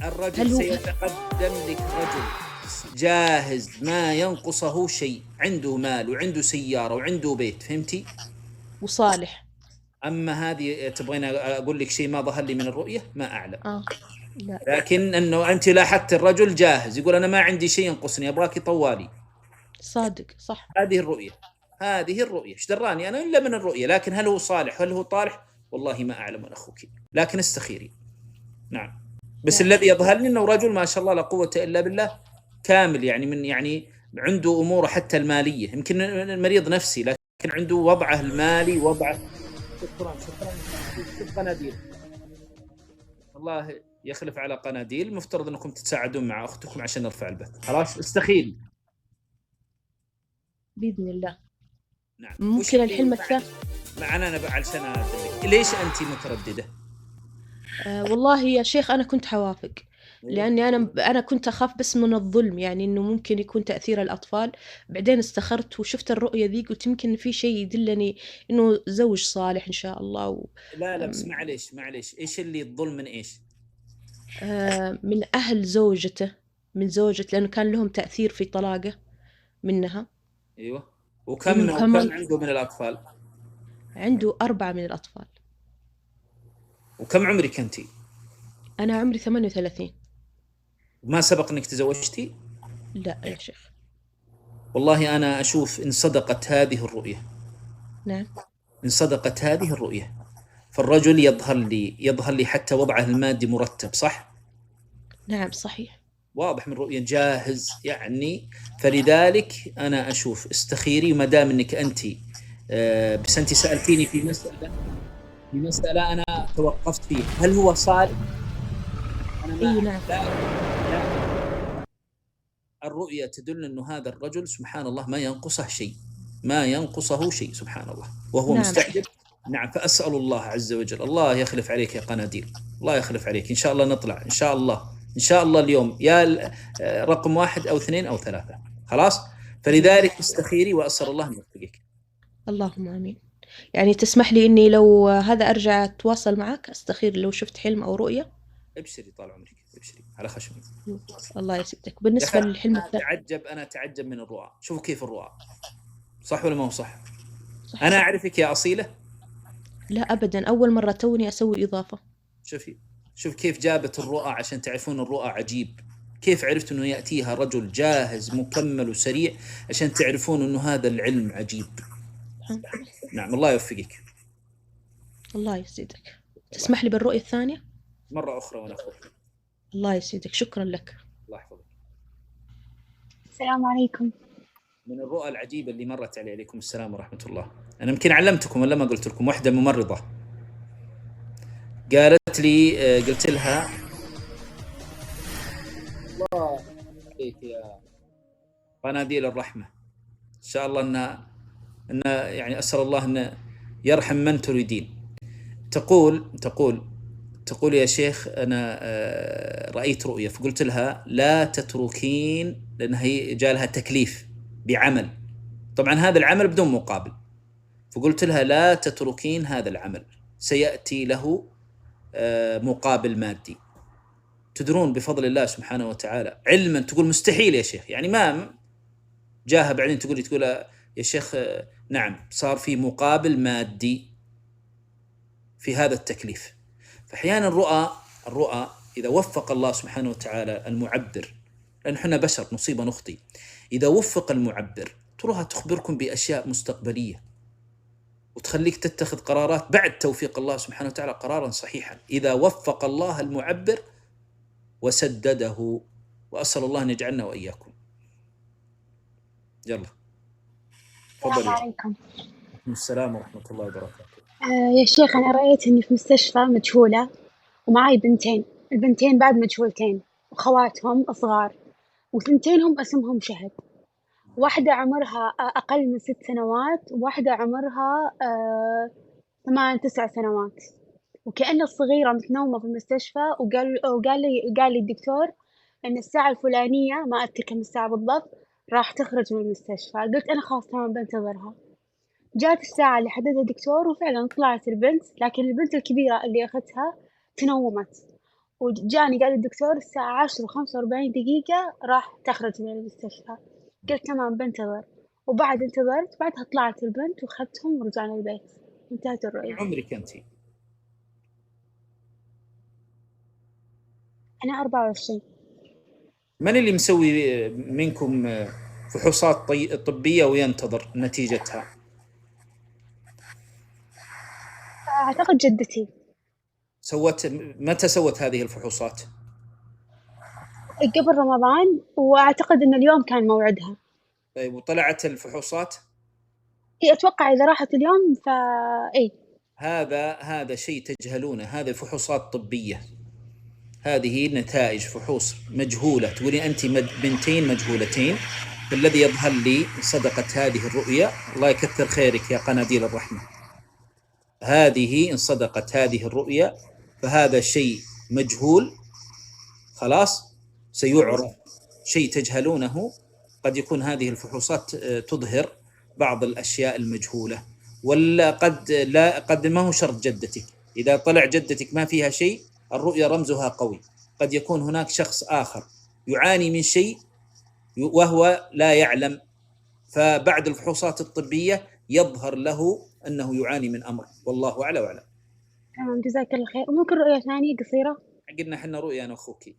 الرجل سيتقدم لك رجل جاهز، ما ينقصه شيء، عنده مال وعنده سيارة وعنده بيت، فهمتي؟ وصالح. اما هذه تبغين اقول لك شيء ما ظهر لي من الرؤية؟ ما اعلم. لا. لكن انه انت لاحظت الرجل جاهز، يقول انا ما عندي شيء ينقصني، ابغاكي طوالي. صادق، صح. هذه الرؤية، هذه الرؤية. ايش دراني انا الا من الرؤية؟ لكن هل هو صالح، هل هو طالح؟ والله ما اعلم من اخوك، لكن استخيري. نعم، بس الذي يظهر لي انه رجل ما شاء الله لا قوة الا بالله، كامل يعني، من يعني عنده اموره حتى المالية، يمكن مريض نفسي لكن عنده وضعه المالي، وضعه. شكرا. قناديل، الله يخلف على قناديل. مفترض انكم تتساعدون مع اختكم عشان نرفع البث. خلاص استخيري بإذن الله. نعم. ممكن الحلم الثاني معنا أنا علشان أدلك. ليش أنت مترددة؟ والله يا شيخ أنا كنت حوافق، لأني أنا كنت أخاف بس من الظلم، يعني إنه ممكن يكون تأثير الأطفال. بعدين استخرت وشفت الرؤية ذي، قلت يمكن في شيء يدلني إنه زوج صالح إن شاء الله. لا بس معليش إيش اللي الظلم من إيش؟ من أهل زوجته، من زوجته، لأنه كان لهم تأثير في طلاقه منها. أيوة. وكم عنده من الأطفال؟ عنده 4 من الأطفال. وكم عمرك أنت؟ أنا عمري 38. ما سبق أنك تزوجتي؟ لا يا شيخ. والله أنا أشوف إن صدقت هذه الرؤية، نعم. إن صدقت هذه الرؤية، فالرجل يظهر لي حتى وضعه المادي مرتب، صح؟ نعم صحيح. واضح من الرؤية جاهز يعني. فلذلك أنا أشوف استخيري، ما دام أنك أنت بس أنت سألتيني في مسألة أنا توقفت فيه، هل هو صالح؟ أنا ما نعم. الرؤية تدل أنه هذا الرجل سبحان الله ما ينقصه شيء، ما ينقصه شيء سبحان الله، وهو نعم. مستعجل. نعم. فأسأل الله عز وجل، الله يخلف عليك يا قناديل، الله يخلف عليك، إن شاء الله نطلع إن شاء الله، إن شاء الله اليوم يا رقم 1 أو 2 أو 3 خلاص. فلذلك استخيري وأسأل الله أن يوفقك. اللهم آمين. يعني تسمح لي إني لو هذا أرجع أتواصل معك أستخير لو شفت حلم أو رؤية؟ ابشري طال عمرك، ابشري على خشمي. الله يسعدك. بالنسبة للحلم الثاني أنا أتعجب من الرؤى، شوفوا كيف الرؤى، صح ولا ما هو صح؟ أنا أعرفك يا أصيلة؟ لا أبدا، أول مرة توني أسوي إضافة. شوف كيف جابت الرؤى عشان تعرفون الرؤى عجيب، كيف عرفت أنه يأتيها رجل جاهز مكمل وسريع عشان تعرفون أنه هذا العلم عجيب. نعم الله يوفقك. الله يسعدك. تسمح لي بالرؤية الثانية مرة أخرى وأنا أخوك. الله يسعدك، شكرا لك. الله يحفظك. السلام عليكم. من الرؤى العجيبة اللي مرت علي، عليكم السلام ورحمة الله. أنا يمكن علمتكم ولا ما قلت لكم، واحدة ممرضة قالت لي، قلت لها الله عليك يا قناديل الرحمة، إن شاء الله أن يعني أسأل الله أن يرحم من تريدين. تقول يا شيخ أنا رأيت رؤية، فقلت لها لا تتركين، لأن هي جالها تكليف بعمل، طبعا هذا العمل بدون مقابل، فقلت لها لا تتركين هذا العمل، سيأتي له مقابل مادي. تدرون بفضل الله سبحانه وتعالى علما، تقول مستحيل يا شيخ، يعني ما جاها بعدين تقول يا شيخ نعم صار في مقابل مادي في هذا التكليف. فأحيانا الرؤى إذا وفق الله سبحانه وتعالى المعبر، لأن احنا بشر نصيب نخطي، إذا وفق المعبر تروها تخبركم بأشياء مستقبلية وتخليك تتخذ قرارات بعد توفيق الله سبحانه وتعالى قرارا صحيحا، إذا وفق الله المعبر وسدده، وأسأل الله أن يجعلنا وإياكم. يلا السلام عليكم. السلام ورحمة الله وبركاته. يا شيخ أنا رأيت إني في مستشفى مجهولة ومعاي بنتين، البنتين بعد مجهولتين وخواتهم صغار، وثنتينهم اسمهم شهد، واحدة عمرها أقل من 6 سنوات وواحدة عمرها 8-9 سنوات، وكأن الصغيرة متنومة في المستشفى، وقال لي الدكتور إن الساعة الفلانية، ما أذكر كم الساعة بالضبط، راح تخرج من المستشفى. قلت أنا خلاص تمام بنتظرها. جات الساعة اللي حددها الدكتور وفعلا طلعت البنت، لكن البنت الكبيرة اللي أخذتها تنومت، وجاني قال الدكتور الساعة 10:45 دقيقة راح تخرج من المستشفى. قلت تمام بنتظر، وبعد انتظرت، بعدها طلعت البنت وأخذتهم ورجعنا البيت، انتهت الرؤية. عمرك أنت؟ أنا 24. من اللي مسوي منكم فحوصات طبية وينتظر نتيجتها؟ أعتقد جدتي. متى سوت هذه الفحوصات؟ قبل رمضان، وأعتقد إن اليوم كان موعدها. طيب وطلعت الفحوصات؟ أتوقع إذا راحت اليوم فإيه. هذا شيء تجهلونه، هذه فحوصات طبية، هذه نتائج فحوص مجهولة. تقولي أنت بنتين مجهولتين، فالذي يظهر لي صدقت هذه الرؤية، الله يكثر خيرك يا قناديل الرحمة، هذه إن صدقت هذه الرؤية فهذا شيء مجهول، خلاص سيعرف، شيء تجهلونه. قد يكون هذه الفحوصات تظهر بعض الأشياء المجهولة، ولا قد ما هو شرط جدتك، إذا طلع جدتك ما فيها شيء الرؤية رمزها قوي، قد يكون هناك شخص آخر يعاني من شيء وهو لا يعلم، فبعد الفحوصات الطبية يظهر له أنه يعاني من أمر، والله أعلى وأعلم. تمام، جزاك الله خير. وممكن رؤية ثانية قصيرة؟ قلنا احنا رؤيا انا واخوكي.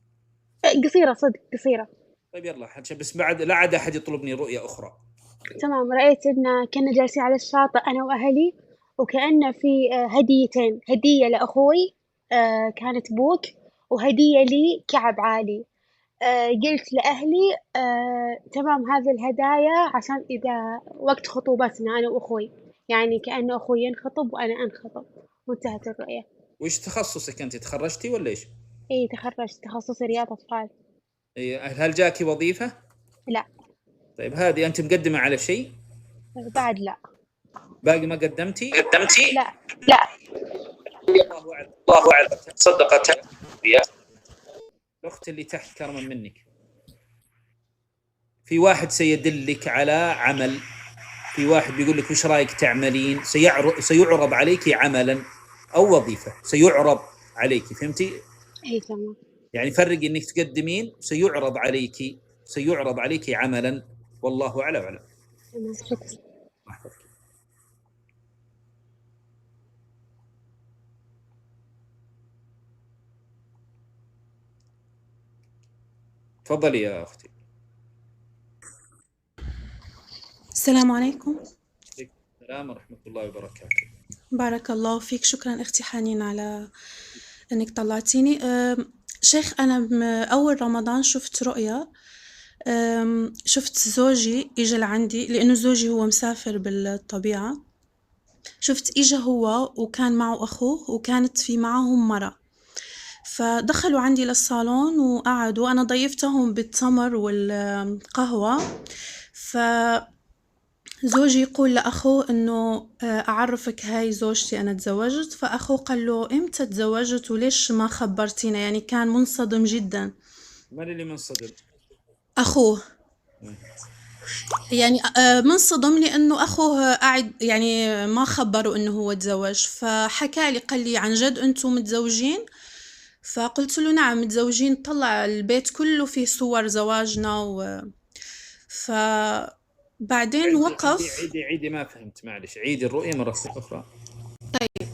قصيرة صدق، قصيرة. طيب يلا بس بعد لا عاد احد يطلبني رؤيا اخرى. تمام، رأيت إن كنا جالسين على الشاطئ أنا وأهلي، وكأن في هديتين، هدية لأخوي كانت بوك، وهدية لي كعب عالي. قلت لأهلي تمام هذه الهدايا عشان إذا وقت خطوبتنا أنا وأخوي، يعني كأنه أخوي ينخطب وأنا أنخطب، وانتهت الرؤية. وش تخصصك انت؟ تخرجتي ولا ايش؟ إيه تخرجت، تخصصي رياض أطفال. هل جاكي وظيفة؟ لا. طيب هذه انت مقدمة على شيء؟ بعد لا. باقي ما قدمتي؟ لا لا. الله أعلم. الله أعلم. صدقت يا الأخت اللي تحت كرما منك. في واحد سيدلك على عمل، في واحد بيقول لك وش رايك تعملين، سيعرض عليك عملا أو وظيفة، سيعرض عليك، فهمتي؟ إيه تمام. يعني فرقي إنك تقدمين سيعرض عليك عملا، والله أعلى وأعلم. تمام، شكرا. تفضلي يا أختي. السلام عليكم. السلام ورحمة الله وبركاته. بارك الله فيك، شكرا أختي حنين على أنك طلعتيني. شيخ، أنا أول رمضان شفت رؤيا، شفت زوجي إجا لعندي، لأنه زوجي هو مسافر بالطبيعة. شفت إجا هو وكان معه أخوه وكانت في معهم مرة، فدخلوا عندي للصالون وقعدوا، أنا ضيفتهم بالتمر والقهوة. زوجي يقول لأخوه إنه أعرفك هاي زوجتي أنا تزوجت، فأخوه قال له إمتى تزوجت وليش ما خبرتينا؟ يعني كان منصدم جدا. من اللي منصدم؟ أخوه. يعني منصدم لأنه أخوه قاعد يعني ما خبره إنه هو تزوج، فحكى لي قال لي عن جد أنتم متزوجين؟ فقلت له نعم متزوجين، طلع البيت كله فيه صور زواجنا بعدين وقف. عيدي ما فهمت، معلش عيدي الرؤية مرة أخرى. طيب،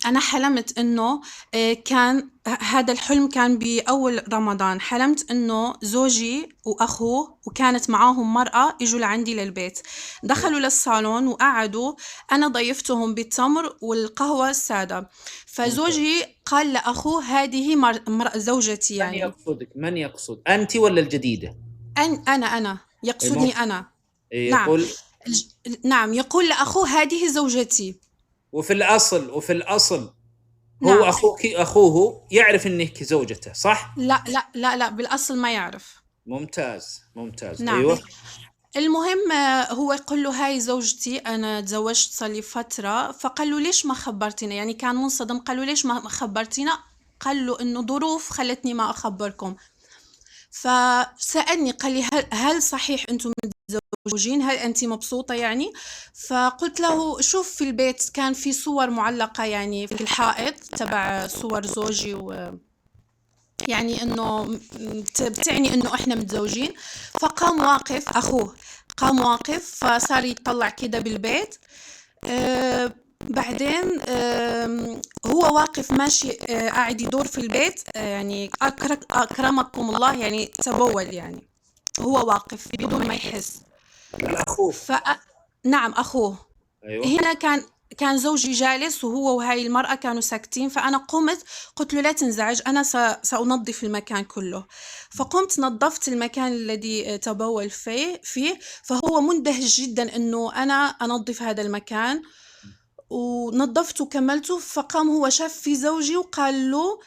أنا حلمت إنه كان هذا الحلم كان بأول رمضان، حلمت إنه زوجي وأخوه وكانت معاهم مرأة إجوا لعندي للبيت، دخلوا للصالون وقعدوا، أنا ضيفتهم بالتمر والقهوة السادة. فزوجي قال لأخوه هذه زوجتي. يعني من يقصد أنت ولا الجديدة؟ أنا يقصدني أنا. يقول نعم يقول لأخوه هذه زوجتي. وفي الأصل هو نعم. أخوه يعرف إنك زوجته صح؟ لا بالأصل ما يعرف. ممتاز. نعم. أيوة. المهم هو يقول له هاي زوجتي أنا تزوجت صار لي فترة، فقال له ليش ما خبرتينا؟ يعني كان منصدم، قال له ليش ما خبرتينا؟ قال له إنه ظروف خلتني ما أخبركم. فسألني قال لي هل صحيح أنتم متزوجين؟ هل أنت مبسوطة يعني؟ فقلت له شوف في البيت كان في صور معلقة يعني في الحائط تبع صور زوجي، يعني إنه بتعني إنه إحنا متزوجين. فقام واقف أخوه، قام واقف فصار يطلع كده بالبيت. بعدين هو واقف ماشي قاعد يدور في البيت، يعني أكرمكم الله يعني تبول، يعني هو واقف بدون ما يحس. أخوه. نعم أخوه. أيوة. هنا كان زوجي جالس وهو وهاي المرأة كانوا ساكتين، فأنا قمت قلت له لا تنزعج، أنا سأنظف المكان كله. فقمت نظفت المكان الذي تبول فيه، فهو مندهش جدا أنه أنا أنظف هذا المكان، ونظفته وكملته. فقام هو شاف في زوجي وقال له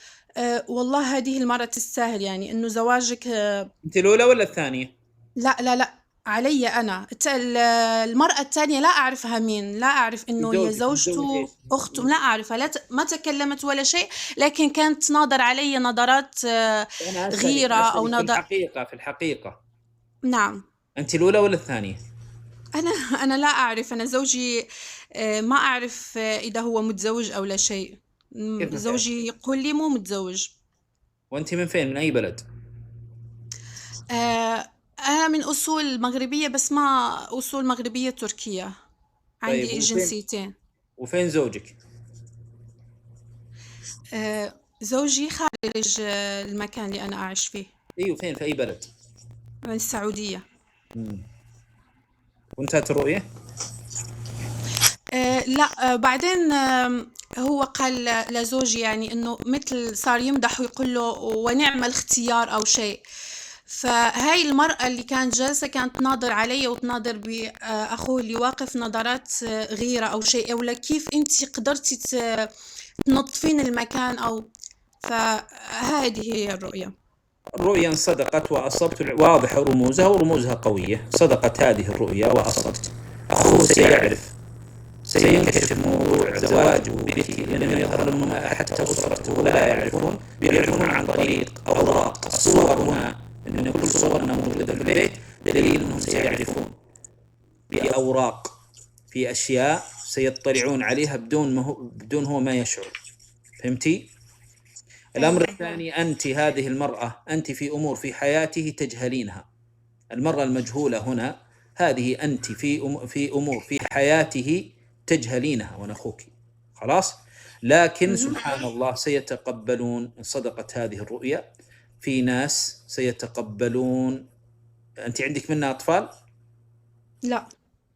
والله هذه المرأة تستاهل، يعني إنه زواجك. أنت الأولى ولا الثانية؟ لا علي أنا. المرأة الثانية لا أعرفها مين، لا أعرف إنه هي زوجته أخته، لا أعرفها، ما تكلمت ولا شيء، لكن كانت تناظر علي نظرات غيرة أو نظر. في الحقيقة نعم. أنت الأولى ولا الثانية؟ أنا لا أعرف، أنا زوجي ما أعرف إذا هو متزوج أو لا شيء. زوجي يقول لي مو متزوج. وأنت من فين؟ من أي بلد؟ أنا من أصول مغربية، بس ما أصول مغربية تركية. عندي طيب. جنسيتين. وفين زوجك؟ زوجي خارج المكان اللي أنا أعيش فيه، ايوه، فين؟ في اي بلد؟ من السعودية. وانتهت الرؤية؟ لا، بعدين هو قال لزوجي يعني إنه مثل صار يمدح ويقول له ونعم الاختيار أو شيء. فهاي المرأة اللي كانت جالسة كانت تناظر علي وتناظر بأخوه اللي واقف نظرات غيرة أو شيء، ولا كيف أنتي قدرتي تنظفين المكان أو. فهذه هي الرؤية. الرؤيا صدقت وأصبت، واضح رموزها ورموزها قوية. صدقت هذه الرؤيا وأصبت. أخوه سيعرف، سينكشف موضوع زواجه بنتي، لم يظهر لهم حتى أسرته لا يعرفون، بيعرفون عن طريق أوراق. الصور هنا، إن كل صورنا موجودة في البيت دليل أنهم سيعرفون بأوراق في أشياء سيطلعون عليها بدون هو ما يشعر. فهمتي؟ الأمر الثاني، أنت هذه المرأة، أنت في أمور في حياته تجهلينها. المرأة المجهولة هنا هذه أنت في أمور في حياته تجهلينها، وأنا أخوك خلاص. لكن سبحان الله سيتقبلون إن صدقت هذه الرؤيا. في ناس سيتقبلون. أنت عندك منها أطفال؟ لا.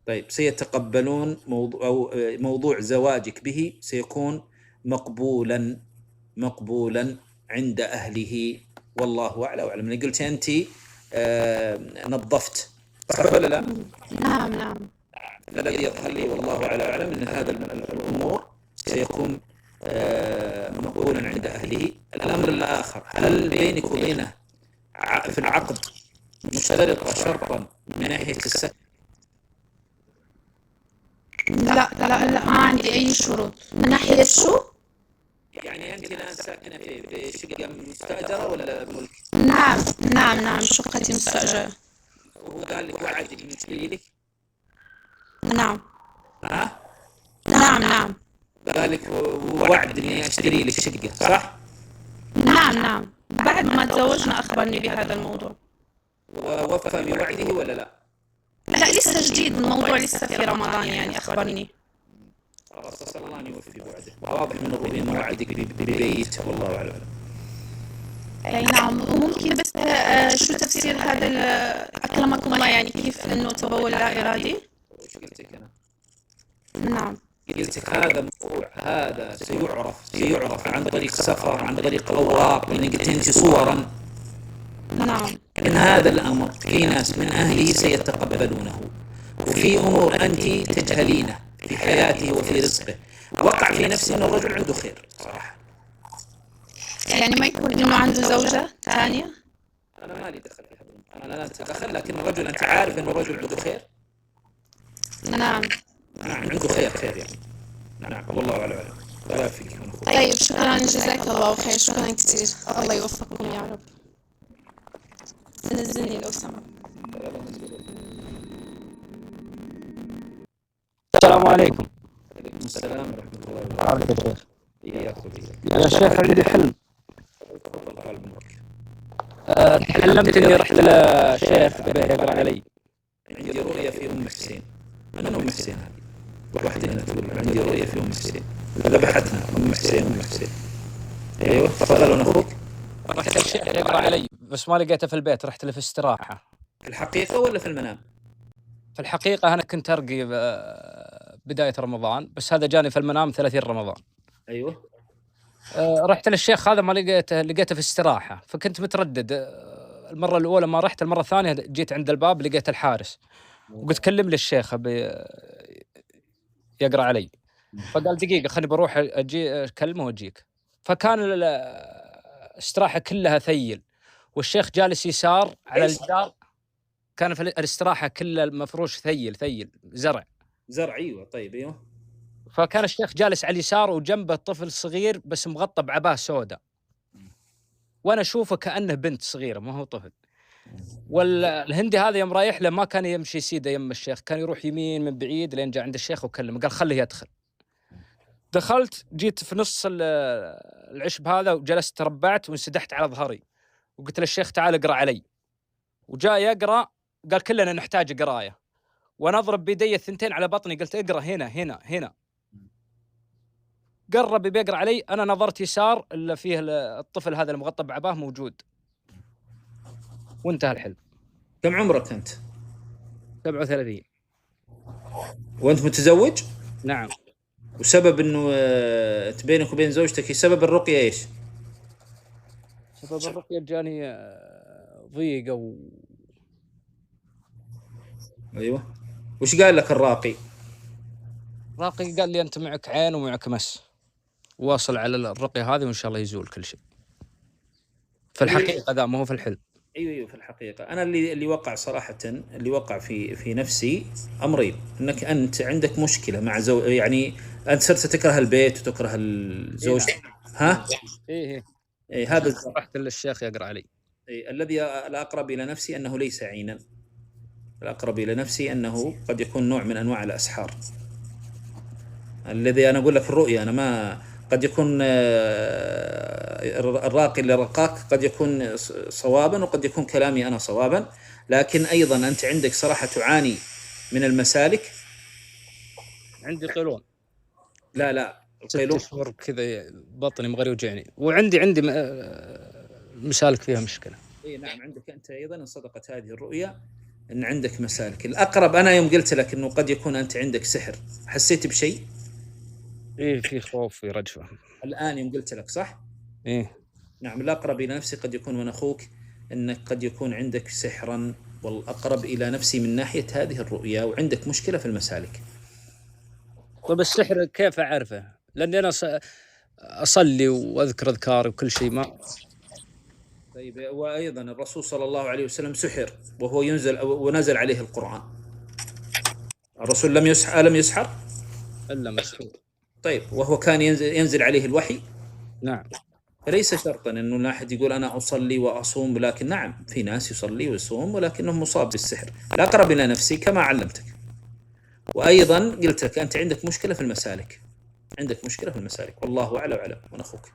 طيب، سيتقبلون موضوع زواجك به سيكون مقبولا عند أهله، والله أعلى وأعلم. اللي قلت أنت نظفت، صح ولا لا؟ نعم. الذي يظهر لي والله أعلى وأعلم أن هذا الأمور سيكون مقبولا عند أهله. الأمر الآخر، هل بينك وبينه في العقد مشترطة شرطا من ناحية السكن؟ لا، ما عندي أي شروط. من ناحية شو؟ يعني أنت الآن ساكنة في شقة مستأجرة ولا ملك؟ نعم، شقتي مستأجرة. وهو قال لك وعد إنه يشتري لك؟ نعم. نعم. قال لك وعد إني أشتري لك شقة، صح؟ نعم. بعد ما تزوجنا أخبرني بهذا الموضوع. ووفى بوعده ولا لا؟ لا، لسه جديد الموضوع، لسه في رمضان يعني أخبرني. خلاص، أسأل الله أن يوفي بوعده. واضح من الرؤيا أنه وعدك ببيت، والله أعلم. أي نعم. وممكن بس شو تفسير هذا أكرمكم الله، يعني كيف إنه تبول لا إرادي؟ شو قلت لك أنا؟ نعم. قلت لك هذا موضوع، هذا سيعرف عن طريق سفر، عن طريق أوراق، لأن قلت أنت صورا. نعم. إن هذا الأمر في ناس من أهله سيتقبلونه، وفي أمور أنت تجهلينه في حياته وفي رزقه. وقع في نفسي أن الرجل عنده خير صراحة. يعني ما يكون إنه عنده زوجة ثانية؟ أنا ما لي دخل فيها، أنا لا أتدخل، لكن الرجل أنت عارف أن الرجل عنده خير. نعم، عنده خير يعني. نعم، والله أعلم. لا فيك. طيب، شكرا، جزاك الله خير، شكرا كثير، الله يوفقكم يا رب. نزلني لو سمحت. السلام عليكم. وعليكم السلام ورحمة الله وبركاته. يا شيخ عندي حلم. حلمت اني رحت لشيخ يقرأ علي. عندي رؤية في أم حسين. من أم حسين هذه؟ واحدة هنا تقول عندي رؤية في أم حسين. ذبحتنا أم حسين. أيوة، تفضل أخوك. رحت للشيخ يقرأ علي بس ما لقيته في البيت، رحت له في استراحة. في الحقيقة ولا في المنام؟ في الحقيقة أنا كنت أرقي بداية رمضان، بس هذا جاني في المنام 30 رمضان. أيوة. رحت للشيخ هذا ما لقيته في استراحة، فكنت متردد. المرة الأولى ما رحت، المرة الثانية جيت عند الباب لقيت الحارس وقلت كلم لي الشيخ يقرأ علي. فقال دقيقة خلني بروح أجي أكلمه وأجيك. فكان الاستراحة كلها ثيل، والشيخ جالس يسار على الجدار. كان في الاستراحة كلها مفروش ثيل زرع. أيوة. طيب. أيوة. فكان الشيخ جالس على اليسار وجنبه طفل صغير بس مغطى بعباءة سوداء، وأنا أشوفه كأنه بنت صغيرة ما هو طفل. والهندي هذا يوم رايح له ما كان يمشي سيده يم الشيخ، كان يروح يمين من بعيد لين جاء عند الشيخ وكلمه، قال خليه يدخل. دخلت، جيت في نص العشب هذا وجلست تربعت وانسدحت على ظهري وقلت للشيخ تعال اقرأ علي. وجاء يقرأ، قال كلنا نحتاج قراية، وانا اضرب بيدي الثنتين على بطني قلت اقرأ هنا. قرب بيقرأ علي، أنا نظرت يسار إلا فيه الطفل هذا المغطى بعباه موجود، وانتهى الحلم. كم عمرك أنت؟ 37. وأنت متزوج؟ نعم. وسبب إنه بينك وبين زوجتك سبب الرقية إيش؟ سبب الرقية جاني ضيق أيوة. وش قال لك الراقي؟ الراقي قال لي أنت معك عين ومعك مس، واصل على الرقية هذه وإن شاء الله يزول كل شيء. في الحقيقة ذا ما هو في الحلم. ايوه في الحقيقه انا اللي وقع صراحه، اللي وقع في نفسي امرين، انك انت عندك مشكله مع يعني انت صرت تكره البيت وتكره الزوج. ها ايه هذا رحت للشيخ يقرا علي. الذي الاقرب الى نفسي انه ليس عينا، الاقرب الى نفسي انه قد يكون نوع من انواع الاسحار. الذي انا اقول لك الرؤيا، انا ما قد يكون الراقي اللي رقاك قد يكون صوابا وقد يكون كلامي أنا صوابا، لكن أيضا أنت عندك صراحة تعاني من المسالك. عندي قيلون. لا القيلون 6 شهور كذا بطني مغري وجعني، وعندي مسالك فيها مشكلة. اي نعم عندك أنت أيضا، إن صدقت هذه الرؤيا أن عندك مسالك. الأقرب أنا يوم قلت لك أنه قد يكون أنت عندك سحر، حسيت بشيء؟ إيه في خوف في رجفة الآن يوم قلت لك صح؟ إيه نعم. الأقرب إلى نفسي قد يكون من أخوك أنك قد يكون عندك سحرا، والأقرب إلى نفسي من ناحية هذه الرؤيا، وعندك مشكلة في المسالك. طيب السحر كيف أعرفه؟ لأني أنا أصلي وأذكر أذكار وكل شيء ما. طيب وأيضا الرسول صلى الله عليه وسلم سحر وهو ينزل ونزل عليه القرآن. الرسول ألم يسحر؟ إلا مسحور. طيب وهو كان ينزل عليه الوحي؟ نعم. فليس شرطا انه الواحد يقول انا اصلي واصوم، ولكن نعم في ناس يصلي ويصوم ولكنه مصاب بالسحر. الاقرب الى نفسي كما علمتك. وايضا قلت لك انت عندك مشكله في المسالك، عندك مشكله في المسالك، والله اعلى واعلم. وانا اخوك.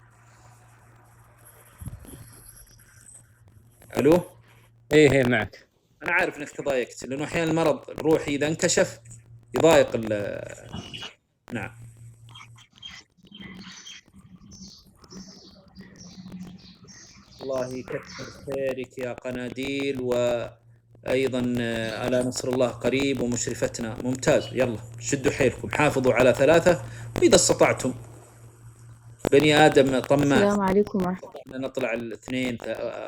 الو. ايه معك. انا عارف انك تضايقت، لانه احيانا المرض الروحي اذا انكشف يضايق نعم. الله يكثر خيرك يا قناديل، وأيضا على نصر الله قريب ومشرفتنا ممتاز. يلا شدوا حيلكم، حافظوا على 3 وإذا استطعتم. بني آدم طماع. السلام عليكم ورحمة الله. نطلع الاثنين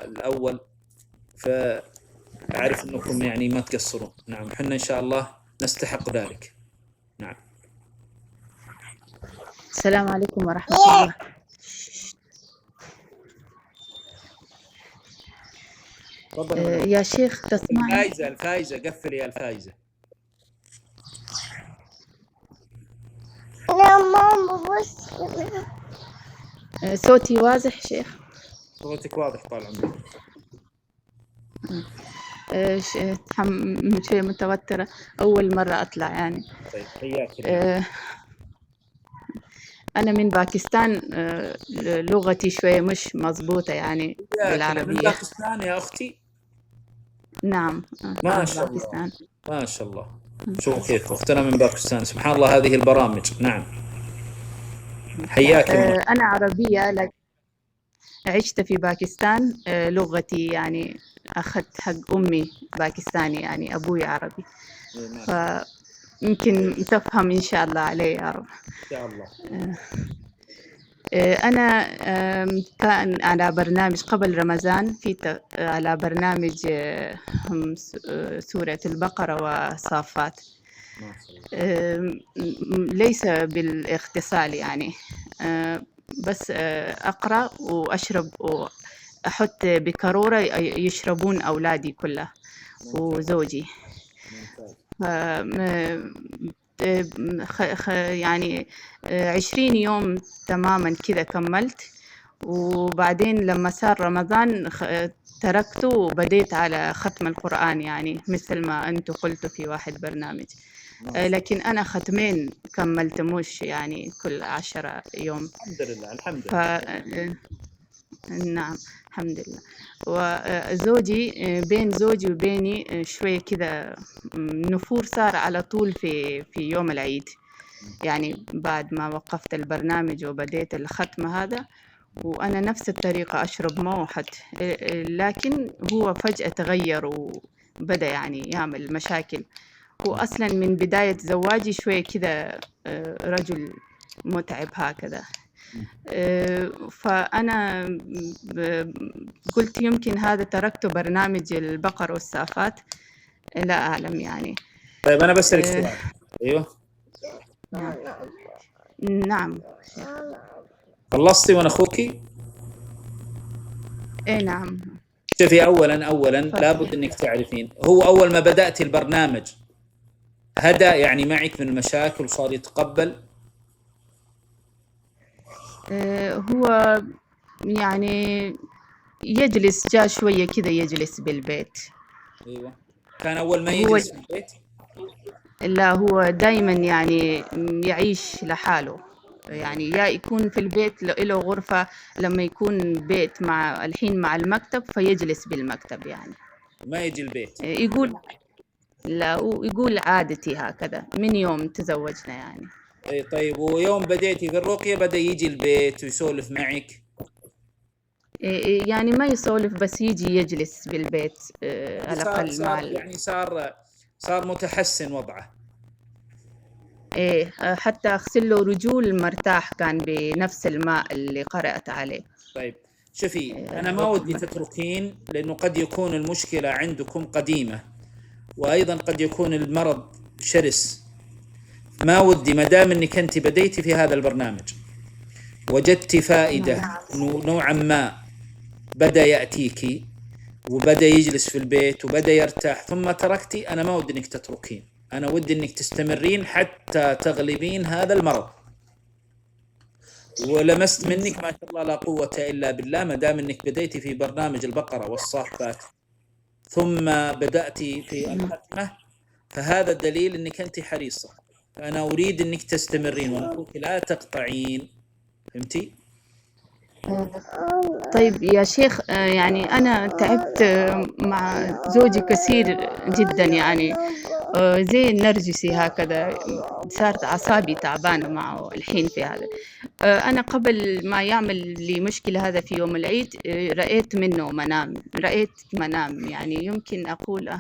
الأول، فأعرف أنكم يعني ما تقصرون. نعم حنا إن شاء الله نستحق ذلك. نعم. السلام عليكم ورحمة الله. يا شيخ تسمعني؟ الفايزة قفلي يا الفايزة. صوتي واضح شيخ؟ صوتك واضح طال عمرك. شوية متوترة، أول مرة أطلع يعني. طيب حياك. أنا من باكستان، لغتي شوية مش مضبوطة يعني بالعربية. من باكستان يا أختي؟ نعم ما شاء الله. ما شاء الله. شوف كيف أختنا من باكستان، سبحان الله هذه البرامج. نعم حياك. أنا عربية لكن عشت في باكستان. لغتي يعني أخذت حق أمي باكستاني، يعني أبوي عربي، فيمكن تفهم إن شاء الله علي يا رب. إن شاء الله. أنا كان على برنامج قبل رمضان على برنامج سورة البقرة وصافات، ليس بالاغتسال يعني، بس أقرأ وأشرب وأحط بكرورة يشربون أولادي كلها وزوجي. يعني 20 يوم تماما كذا كملت، وبعدين لما صار رمضان تركته وبديت على ختم القرآن، يعني مثل ما أنتوا قلتوا في واحد برنامج. لكن أنا ختمين كملت، مش يعني كل 10 يوم. الحمد لله. الحمد لله. نعم الحمد لله. وزوجي، بين زوجي وبيني شوية كذا نفور صار على طول في يوم العيد. يعني بعد ما وقفت البرنامج وبديت الختم هذا، وأنا نفس الطريقة أشرب موحد، لكن هو فجأة تغير وبدأ يعني يعمل مشاكل. هو أصلا من بداية زواجي شوية كذا رجل متعب هكذا. فأنا قلت يمكن هذا تركت برنامج البقر والسافات، لا أعلم يعني. طيب أنا بسألك سؤال. أيوه نعم. نعم. خلصتي وأنا أخوكي؟ إيه نعم. شوفي، أولا لابد أنك تعرفين، هو أول ما بدأت البرنامج هدأ يعني معك من المشاكل وصار يتقبل؟ هو يعني يجلس، جاء شوية كذا يجلس بالبيت. أيوه. كان أول ما هو يجلس في البيت؟ لا، هو دايما يعني يعيش لحاله، يعني يا يكون في البيت له غرفة، لما يكون بيت مع الحين مع المكتب فيجلس بالمكتب يعني. ما يجي البيت؟ يقول لا، ويقول عادتي هكذا من يوم تزوجنا يعني. اي طيب، ويوم بديتي في الرقية بدأ يجي البيت ويسولف معك؟ يعني ما يسولف، بس يجي يجلس بالبيت على الأقل مع يعني صار متحسن وضعه؟ إيه، حتى أغسل له رجول مرتاح كان بنفس الماء اللي قرأت عليه. طيب شوفي، أنا ما ودي تتركين، لأنه قد يكون المشكلة عندكم قديمة، وأيضا قد يكون المرض شرس. ما ودي ما دام أنك أنت بديتي في هذا البرنامج وجدتي فائدة نوعا ما، بدأ يأتيكي وبدأ يجلس في البيت وبدأ يرتاح ثم تركتي، أنا ما ودي أنك تتركين، أنا ودي أنك تستمرين حتى تغلبين هذا المرض. ولمست منك ما شاء الله لا قوة إلا بالله، ما دام أنك بديتي في برنامج البقرة والصافات ثم بدأتي في الختمة، فهذا دليل أنك أنت حريصة. فأنا أريد أنك تستمرين ونقولك لا تقطعين. فهمتي؟ طيب يا شيخ، يعني أنا تعبت مع زوجي كثير جدا يعني، زي النرجسي هكذا، صارت أعصابي تعبانة معه الحين في هذا. أنا قبل ما يعمل لي مشكلة هذا في يوم العيد، رأيت منه رأيت منام يعني يمكن أقول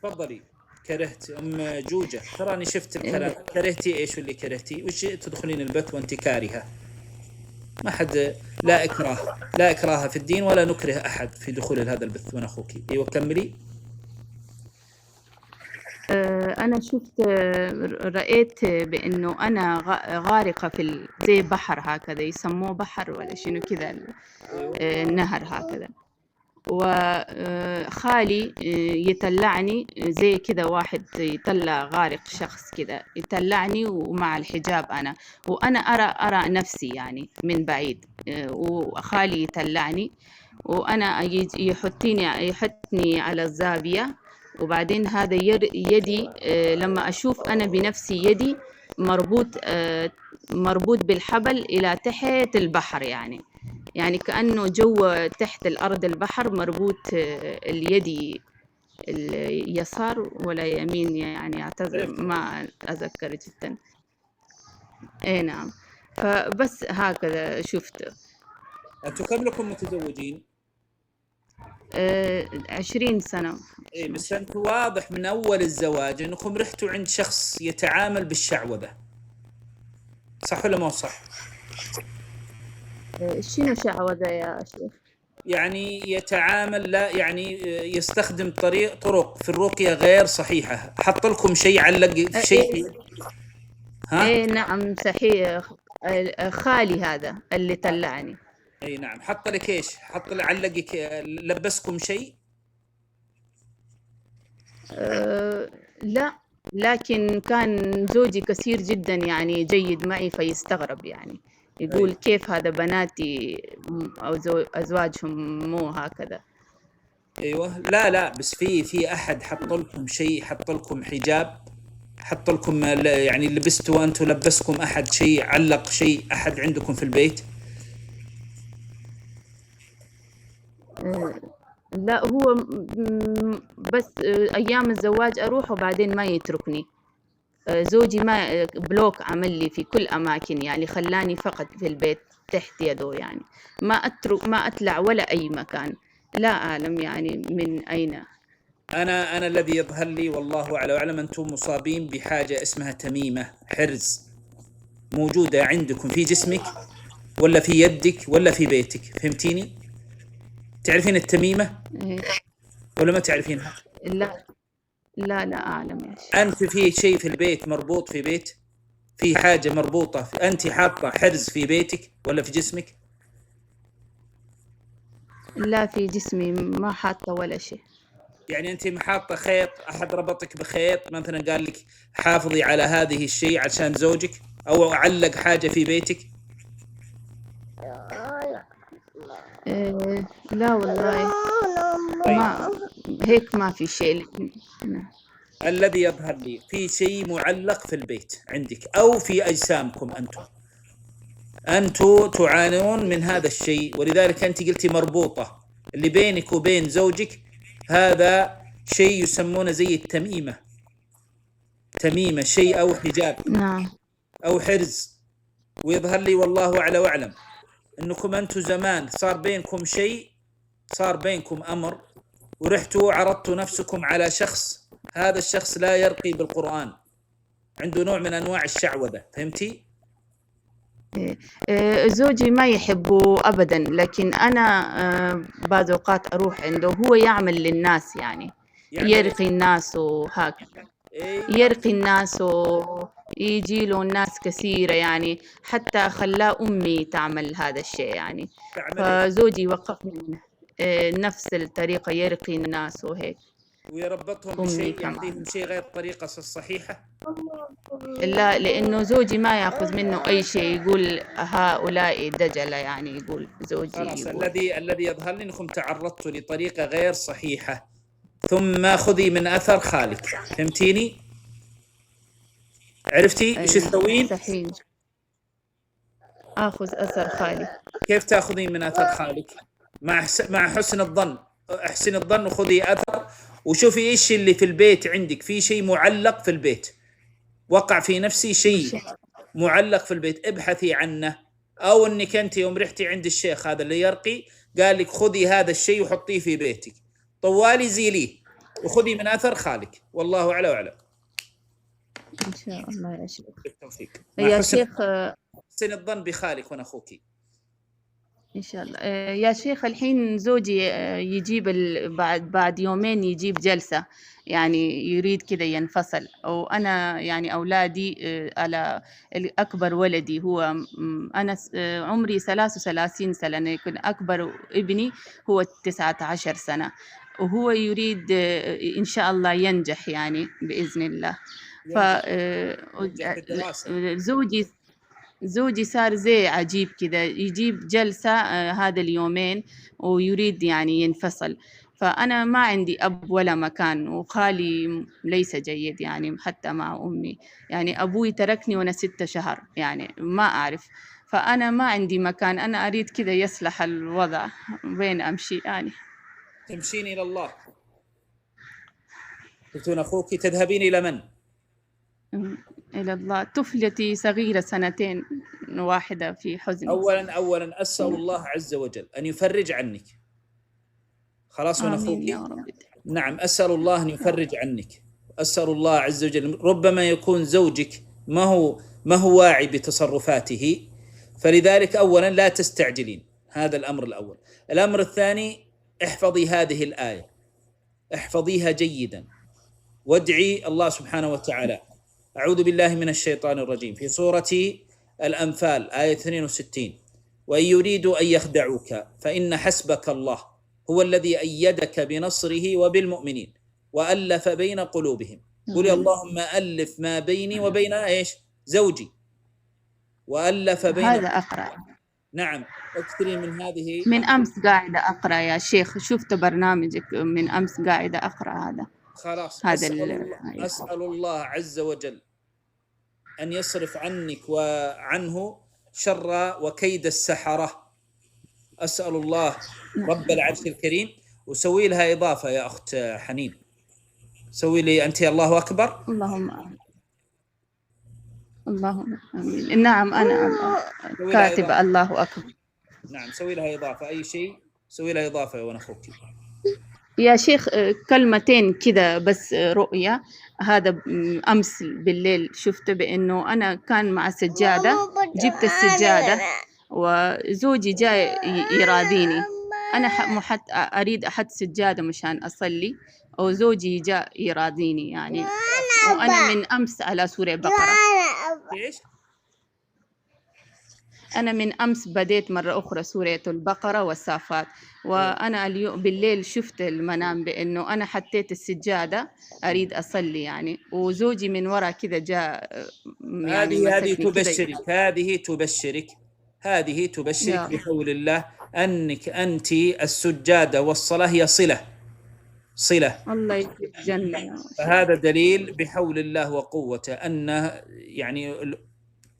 تفضلي. كرهت أم جوجة، تراني شفت الكلام. كرهتي إيش اللي كرهتي؟ وش تدخلين البث وأنت كارهة؟ ما حد، لا إكراه في الدين، ولا نكره أحد في دخول هذا البث. وأنا أخوك. أيوة كملي. أنا رأيت بأنه أنا غارقة في زي بحر هكذا، يسموه بحر ولا شنو كذا، نهر هكذا، وخالي يطلعني زي كذا، واحد يطلع غارق شخص كذا يطلعني ومع الحجاب وأنا أرى نفسي يعني من بعيد، وخالي يطلعني وأنا يحطني على الزاوية، وبعدين هذا يدي لما أشوف أنا بنفسي يدي مربوط بالحبل إلى تحت البحر يعني كأنه جوا تحت الأرض البحر مربوط، اليدي اليسار ولا يمين يعني، ما أتذكر جدا. إيه نعم. فبس هكذا شفت. أنتم كم لكم متزوجين؟ 20 سنة. إيه، بس أنتم واضح من أول الزواج أنكم رحتوا عند شخص يتعامل بالشعوذة، صح ولا مو صح؟ شنو شعوذة يا شيخ؟ يعني يتعامل، لا يعني يستخدم طرق في الرقية غير صحيحة. حط لكم شيء، علق في شيء. ها؟ ايه نعم صحيح، خالي هذا اللي طلعني. اي نعم. حط لك ايش؟ حط لك، علقك، لبسكم شيء؟ لا، لكن كان زوجي كثير جدا يعني جيد معي، فيستغرب يعني، يقول كيف هذا بناتي أو أزواجهم مو هكذا. ايوه. لا بس في احد حط لكم شيء، حط لكم حجاب، حط لكم يعني لبستوا انتم، لبسكم احد شيء، علق شيء احد عندكم في البيت؟ لا، هو بس أيام الزواج أروح وبعدين ما يتركني، زوجي ما بلوك عمل لي في كل أماكن، يعني خلاني فقط في البيت تحت يده، يعني ما أطلع ولا أي مكان، لا أعلم يعني من أين. أنا الذي يظهر لي والله أعلى وأعلم أنتم مصابين بحاجة اسمها تميمة حرز، موجودة عندكم في جسمك ولا في يدك ولا في بيتك، فهمتيني؟ تعرفين التميمة إيه، ولا ما تعرفينها؟ لا لا أعلم يا شيخ. أنت في شيء في البيت مربوط في بيت، في حاجة مربوطة، أنت حاطة حرز في بيتك ولا في جسمك؟ لا في جسمي ما حاطة ولا شيء. يعني أنت محاطة خيط، أحد ربطك بخيط مثلا قال لك حافظي على هذه الشيء عشان زوجك، أو علق حاجة في بيتك؟ إيه، لا والله ما هيك، ما في شيء. نعم. الذي يظهر لي في شيء معلق في البيت عندك أو في أجسامكم أنتم تعانون من هذا الشيء، ولذلك أنت قلتي مربوطة، اللي بينك وبين زوجك هذا شيء يسمونه زي التميمة، تميمة شيء أو حجاب نعم. أو حرز. ويظهر لي والله أعلى وأعلم أنكم أنتم زمان صار بينكم شيء، صار بينكم أمر، ورحتوا عرضتوا نفسكم على شخص، هذا الشخص لا يرقي بالقرآن، عنده نوع من أنواع الشعوذة، فهمتي؟ زوجي ما يحبه أبدا، لكن أنا بعض الأوقات أروح عنده، هو يعمل للناس يعني يرقي الناس وهكذا، يرقي الناس ويجي له ناس كثيرة، يعني حتى خلاه أمي تعمل هذا الشيء يعني، فزوجي وقفني منه. نفس الطريقة يرقي الناس وهيك. ويربطهم بشيء، يعطيهم شيء غير الطريقة الصحيحة؟ لا، لأنه زوجي ما يأخذ منه أي شيء، يقول هؤلاء دجلة، يعني يقول زوجي خلاص. يقول. الذي يظهر لي أنكم تعرضتوا لطريقة غير صحيحة، ثم خذي من أثر خالك، فهمتيني؟ عرفتي إيش تسوين؟ مستحيل آخذ أثر خالي. كيف تأخذين من أثر خالك؟ مع حسن الظن، احسن الظن وخذي أثر، وشوفي إيش اللي في البيت عندك، في شيء معلق في البيت، وقع في نفسي شيء معلق في البيت، ابحثي عنه، أو أنك أنت يوم رحتي عند الشيخ هذا اللي يرقي قال لك خذي هذا الشيء وحطيه في بيتك، طوالي زيليه وخذي من أثر خالك، والله أعلى وأعلم. إن شاء الله يا شيخ. بالتوفيق. يا شيخ حسن الظن بخالك ونأخوك إن شاء الله. يا شيخ الحين زوجي يجيب بعد يومين يجيب جلسة، يعني يريد كذا ينفصل، وأنا يعني أولادي على أكبر ولدي هو أنا عمري 33 سنة، يكون أكبر ابني هو 19 سنة، وهو يريد إن شاء الله ينجح يعني بإذن الله. زوجي صار زي عجيب كذا، يجيب جلسة هذا اليومين ويريد يعني ينفصل، فأنا ما عندي أب ولا مكان، وخالي ليس جيد يعني حتى مع أمي، يعني أبوي تركني وأنا 6 شهر، يعني ما أعرف، فأنا ما عندي مكان، أنا أريد كذا يصلح الوضع، وين أمشي يعني؟ تمشين إلى الله، قلتون أخوك تذهبين إلى من؟ إلى الله. طفلتي صغيرة 2 واحدة في حزن. أولا أسأل الله عز وجل أن يفرج عنك، خلاص من أخوك؟ نعم، أسأل الله أن يفرج عنك، أسأل الله عز وجل. ربما يكون زوجك ما هو واعي بتصرفاته، فلذلك أولا لا تستعجلين، هذا الأمر الأول. الأمر الثاني، احفظي هذه الآية، احفظيها جيدا، وادعي الله سبحانه وتعالى. أعوذ بالله من الشيطان الرجيم، في سورة الأنفال آية 62: وإن يريدوا أن يخدعوك فإن حسبك الله هو الذي أيدك بنصره وبالمؤمنين وألف بين قلوبهم. قولي اللهم ألف ما بيني وبين إيش؟ زوجي، وألف بين هذا أقرأ. نعم، اكثري من هذه. من أمس قاعدة أقرأ يا شيخ، شفت برنامجك من أمس قاعدة أقرأ هذا. خلاص. هذا أسأل الله عز وجل أن يصرف عنك وعنه شر وكيد السحرة، أسأل الله رب العرش الكريم. وسوي لها إضافة يا أخت حنين، سوي لي أنت الله أكبر. اللهم اللهم آمين. نعم أنا سوي لها كاتبة إضافة. الله أكبر. نعم سوي لها إضافة، أي شيء سوي لها إضافة وأنا أخوك. يا شيخ كلمتين كده بس رؤية. هذا أمس بالليل شفت بأنه أنا كان مع سجادة، جبت السجادة وزوجي جاي يراضيني، أنا أريد أحد سجادة مشان أصلي، وزوجي جاء يراضيني يعني، وأنا من أمس على سورة بقرة. إيش؟ أنا من أمس بديت مرة أخرى سورة البقرة والصافات، وأنا اليوم بالليل شفت المنام بأنه أنا حطيت السجادة أريد أصلي يعني، وزوجي من وراء كذا جاء يعني هذه مسكني كذا. هذه تبشرك بحول الله أنك أنت السجادة والصلاة هي صلة. الله يجزيك الجنة. فهذا دليل بحول الله وقوته أن يعني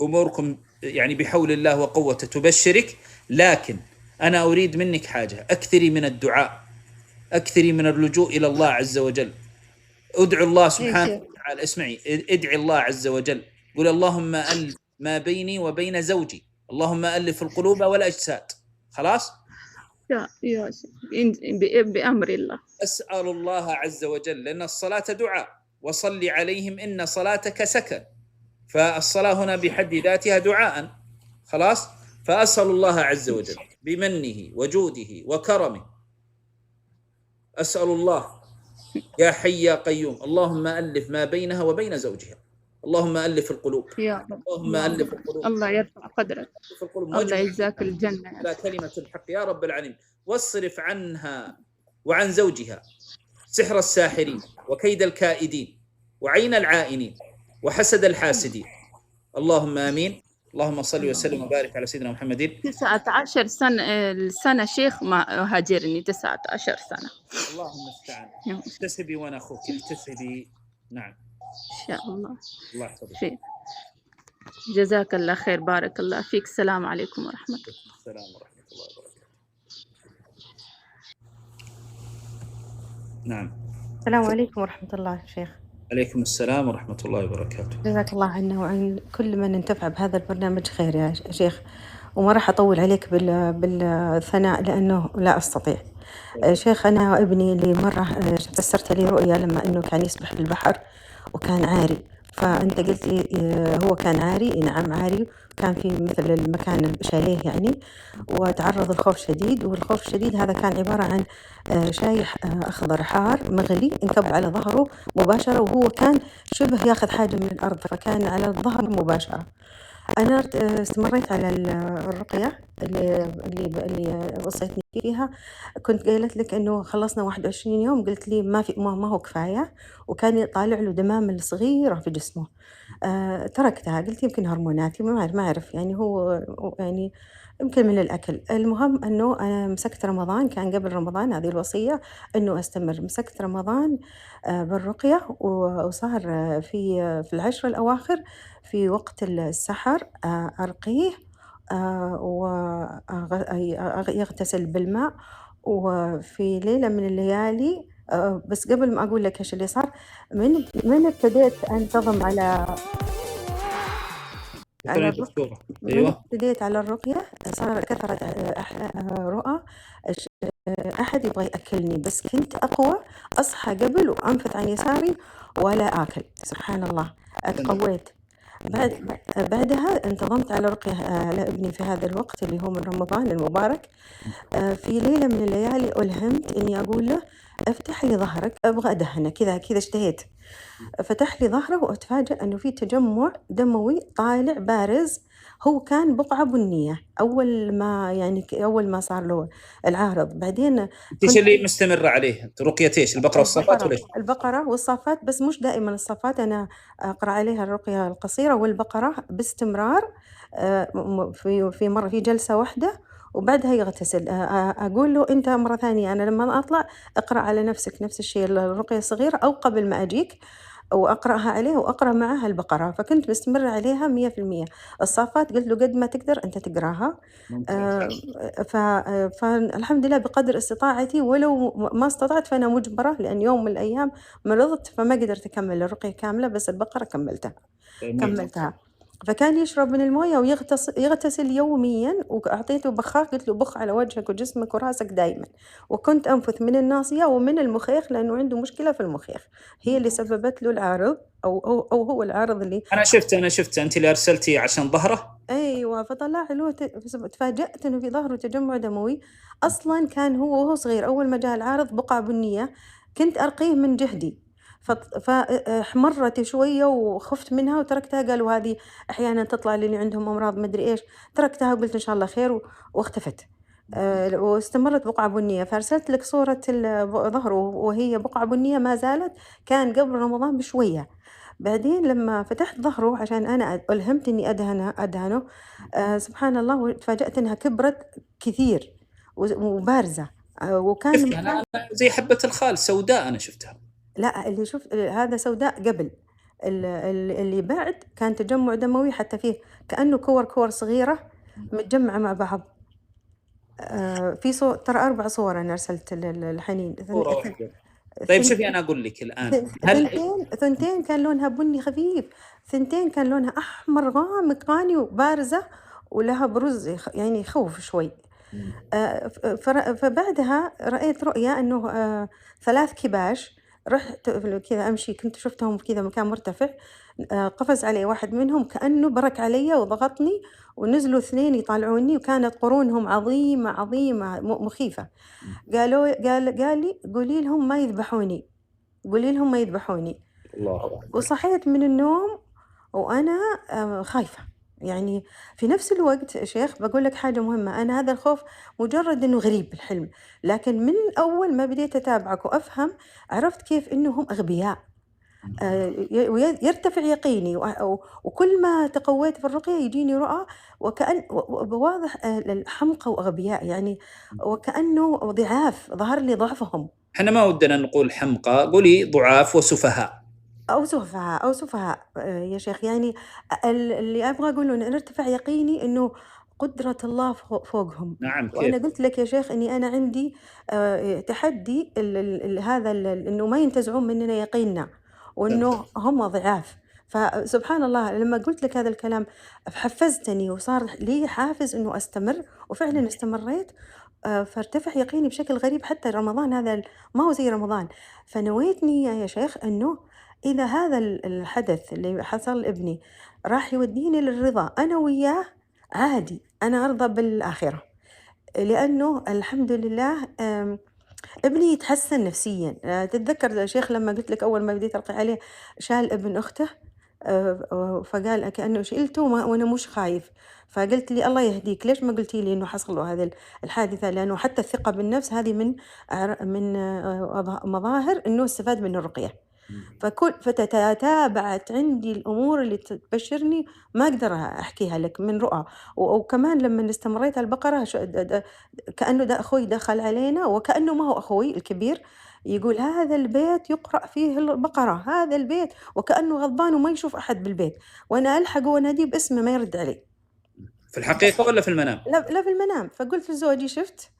أموركم يعني بحول الله وقوته تبشرك. لكن أنا أريد منك حاجة، أكثري من الدعاء، أكثري من اللجوء إلى الله عز وجل. ادعو الله سبحانه وتعالى، اسمعي، ادعي الله عز وجل، قل اللهم ألف ما بيني وبين زوجي، اللهم ألف القلوب والأجساد. خلاص؟ يا بأمر الله. أسأل الله عز وجل، لأن الصلاة دعاء، وصل عليهم إن صلاتك سكن، فالصلاة هنا بحد ذاتها دعاء. خلاص؟ فأسأل الله عز وجل بمنه وجوده وكرمه، أسأل الله يا حي يا قيوم، اللهم ألف ما بينها وبين زوجها، اللهم ألف القلوب، يا رب. اللهم ألف القلوب، الله يرفع قدرك، الله يجزاك الجنة على كلمة الحق يا رب العالمين. واصرف عنها وعن زوجها سحر الساحرين وكيد الكائدين وعين العائنين وحسد الحاسدين، اللهم آمين. اللهم صل وسلم وبارك على سيدنا محمد. 19 سنة شيخ ما هاجرني، 19 سنة. اللهم استعان. احتسبي وانا اخوك، احتسبي. نعم ان شاء الله. الله يحفظك. جزاك الله خير، بارك الله فيك. السلام عليكم ورحمة الله. السلام ورحمة الله وبركاته. نعم. السلام عليكم ورحمة الله شيخ. عليكم السلام ورحمة الله وبركاته. جزاك الله عنا وعن كل من انتفع بهذا البرنامج خير يا شيخ، وما راح أطول عليك بالثناء لأنه لا أستطيع. شيخ أنا وابني اللي مرة فسرت لي رؤيا لما أنه كان يسبح في البحر وكان عاري، فأنت قلت لي هو كان عاري. نعم عاري، كان في مثل المكان الشاليه يعني، وتعرض لخوف شديد، والخوف الشديد هذا كان عبارة عن شاي أخضر حار مغلي انكب على ظهره مباشرة، وهو كان شبه ياخذ حاجة من الأرض، فكان على الظهر مباشرة. أنا استمريت على الرقية اللي وصيتني فيها. كنت قالت لك إنه خلصنا 21 يوم، قلت لي ما هو كفاية، وكان يطالع له دمامل صغيرة في جسمه. تركتها، قلت يمكن هرموناتي، ما أعرف يعني، هو يعني يمكن من الأكل. المهم أنه أنا مسكت رمضان، كان قبل رمضان هذه الوصية أنه أستمر. مسكت رمضان بالرقية، وصار في العشر الأواخر في وقت السحر أرقيه ويغتسل بالماء. وفي ليلة من الليالي، بس قبل ما أقول لك إيش اللي صار، من ابتديت أنتظم على الرقية. أيوة. ابتديت على الرقية، صار كثرت رؤى أحد يبغى يأكلني، بس كنت أقوى، أصحى قبل وأنفث عن يساري ولا آكل. سبحان الله، اتقويت. بعدها انتظمت على رقية لابني في هذا الوقت اللي هو من رمضان المبارك. في ليلة من الليالي ألهمت إني أقول له افتح لي ظهرك، أبغى أدهنه كذا اشتهيت. فتح لي ظهره وأتفاجأ أنه في تجمع دموي طالع بارز. هو كان بقعة بنية أول ما صار له العارض. بعدين إيش اللي مستمر عليه؟ رقية إيش؟ البقرة والصافات ولا إيش؟ البقرة والصافات، بس مش دائما الصافات، أنا أقرأ عليها الرقية القصيرة، والبقرة باستمرار في مرة في جلسة واحدة، وبعدها يغتسل. أقول له أنت مرة ثانية أنا لما أطلع أقرأ على نفسك نفس الشيء الرقية الصغيرة، أو قبل ما أجيك وأقرأها عليه وأقرأ معها البقرة. فكنت مستمرة عليها 100%. الصافات قلت له قد ما تقدر أنت تقراها. فالحمد لله بقدر استطاعتي، ولو ما استطعت فأنا مجبرة، لأن يوم من الأيام مرضت فما قدرت أكمل الرقية كاملة، بس البقرة كملتها. فكان يشرب من الموية ويغتسل يوميا، وأعطيته بخاخ قلت له بخ على وجهك وجسمك وراسك دايما، وكنت أنفث من الناصية ومن المخيخ لأنه عنده مشكلة في المخيخ هي اللي سببت له العارض أو هو العارض اللي أنا شفت أنت اللي أرسلتي عشان ظهره. أيوة، فطلع له تفاجأت إنه في ظهره تجمع دموي. أصلا كان هو وهو صغير أول ما جاء العارض بقع بنية، كنت أرقيه من جهدي فاحمرت شوية وخفت منها وتركتها. قالوا هذه أحيانا تطلع للي عندهم أمراض مدري إيش، تركتها وقلت إن شاء الله خير واختفت. واستمرت بقعة بنية، فأرسلت لك صورة ظهره وهي بقعة بنية ما زالت، كان قبل رمضان بشوية. بعدين لما فتحت ظهره عشان أنا ألهمت إني أدهنه سبحان الله، وتفاجأت إنها كبرت كثير وبارزة. وكان شفتها أنا زي حبة الخال سوداء، أنا شفتها. لا، اللي شفت هذا سوداء قبل، اللي بعد كان تجمع دموي، حتى فيه كأنه كور صغيرة متجمعة مع بعض. في ترى 4 صور أنا أرسلت للحنين. صورة واحدة. طيب شوفي أنا أقول لك الآن، ثنتين كان لونها بني خفيف، ثنتين كان لونها أحمر غامق غاني وبارزة ولها بروز يعني يخوف شوي. فبعدها رأيت رؤية أنه 3 كباش، رحت كذا أمشي، كنت شفتهم كذا مكان مرتفع، قفز علي واحد منهم كأنه برك علي وضغطني، ونزلوا 2 يطالعوني، وكانت قرونهم عظيمة مخيفة. قال لي قولي لهم ما يذبحوني، الله. وصحيت من النوم وأنا خايفة. يعني في نفس الوقت شيخ بقول لك حاجة مهمة، أنا هذا الخوف مجرد إنه غريب بالحلم، لكن من أول ما بديت أتابعك وأفهم عرفت كيف إنهم أغبياء. ويرتفع يقيني، وكل ما تقويت في الرقية يجيني رؤى وكأن واضح الحمقى وأغبياء، يعني وكأنه ضعاف، ظهر لي ضعفهم. احنا ما ودنا نقول حمقى، قولي ضعاف وسفهاء أو سفهاء يا شيخ. يعني اللي أبغى أقوله إنه نرتفع يقيني إنه قدرة الله فوقهم. نعم. كيف؟ وأنا قلت لك يا شيخ إني أنا عندي تحدي هذا إنه ما ينتزعون مننا يقيننا، وإنه هم ضعاف. فسبحان الله لما قلت لك هذا الكلام حفزتني وصار لي حافز إنه أستمر، وفعلا استمريت. فارتفع يقيني بشكل غريب. حتى رمضان هذا ما هو زي رمضان، فنويت نية يا شيخ إنه إذا هذا الحدث اللي حصل ابني راح يوديني للرضا أنا وياه عادي، أنا أرضى بالآخرة، لأنه الحمد لله ابني يتحسن نفسيا. تتذكر شيخ لما قلت لك أول ما بديت أرقي عليه شال ابن أخته، فقال كأنه شلته وأنا مش خايف، فقلت لي الله يهديك ليش ما قلتي لي إنه حصل له هذه الحادثة، لأنه حتى الثقة بالنفس هذه من مظاهر إنه استفاد من الرقية. فتتابعت عندي الأمور اللي تبشرني ما أقدر أحكيها لك من رؤى. وكمان لما استمريت على البقرة كأنه ده أخوي دخل علينا، وكأنه ما هو أخوي الكبير، يقول هذا البيت يقرأ فيه البقرة، هذا البيت، وكأنه غضبان وما يشوف أحد بالبيت، وأنا ألحق وأناديه باسمه ما يرد علي. في الحقيقة ولا في المنام؟ لا في المنام. فقلت لزوجي شفت،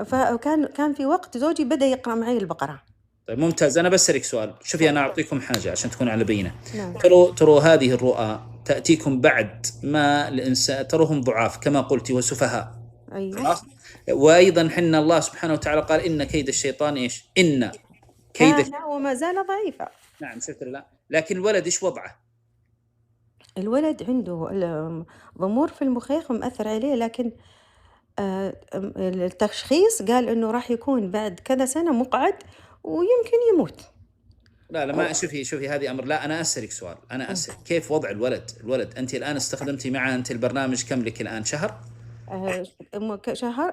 فكان في وقت زوجي بدأ يقرأ معي البقرة. طيب ممتاز. أنا بسألك سؤال، شوفي أنا أعطيكم حاجة عشان تكون على بينة. نعم. تروا هذه الرؤى تأتيكم بعد ما الإنسان تروهم ضعاف كما قلتي وسفهاء. أيوة. وأيضا حنا الله سبحانه وتعالى قال إن كيد الشيطان إيش؟ إن كيد وما زال ضعيفا. نعم شكرا. لا لكن الولد إيش وضعه؟ الولد عنده ضمور في المخيخ مأثر عليه، لكن التشخيص قال إنه راح يكون بعد كذا سنة مقعد ويمكن يموت. لا ما شوفي هذه أمر. لا أنا أسألك سؤال، أنا أسأل كيف وضع الولد أنت الآن استخدمتي معه أنت البرنامج كم لك الآن؟ شهر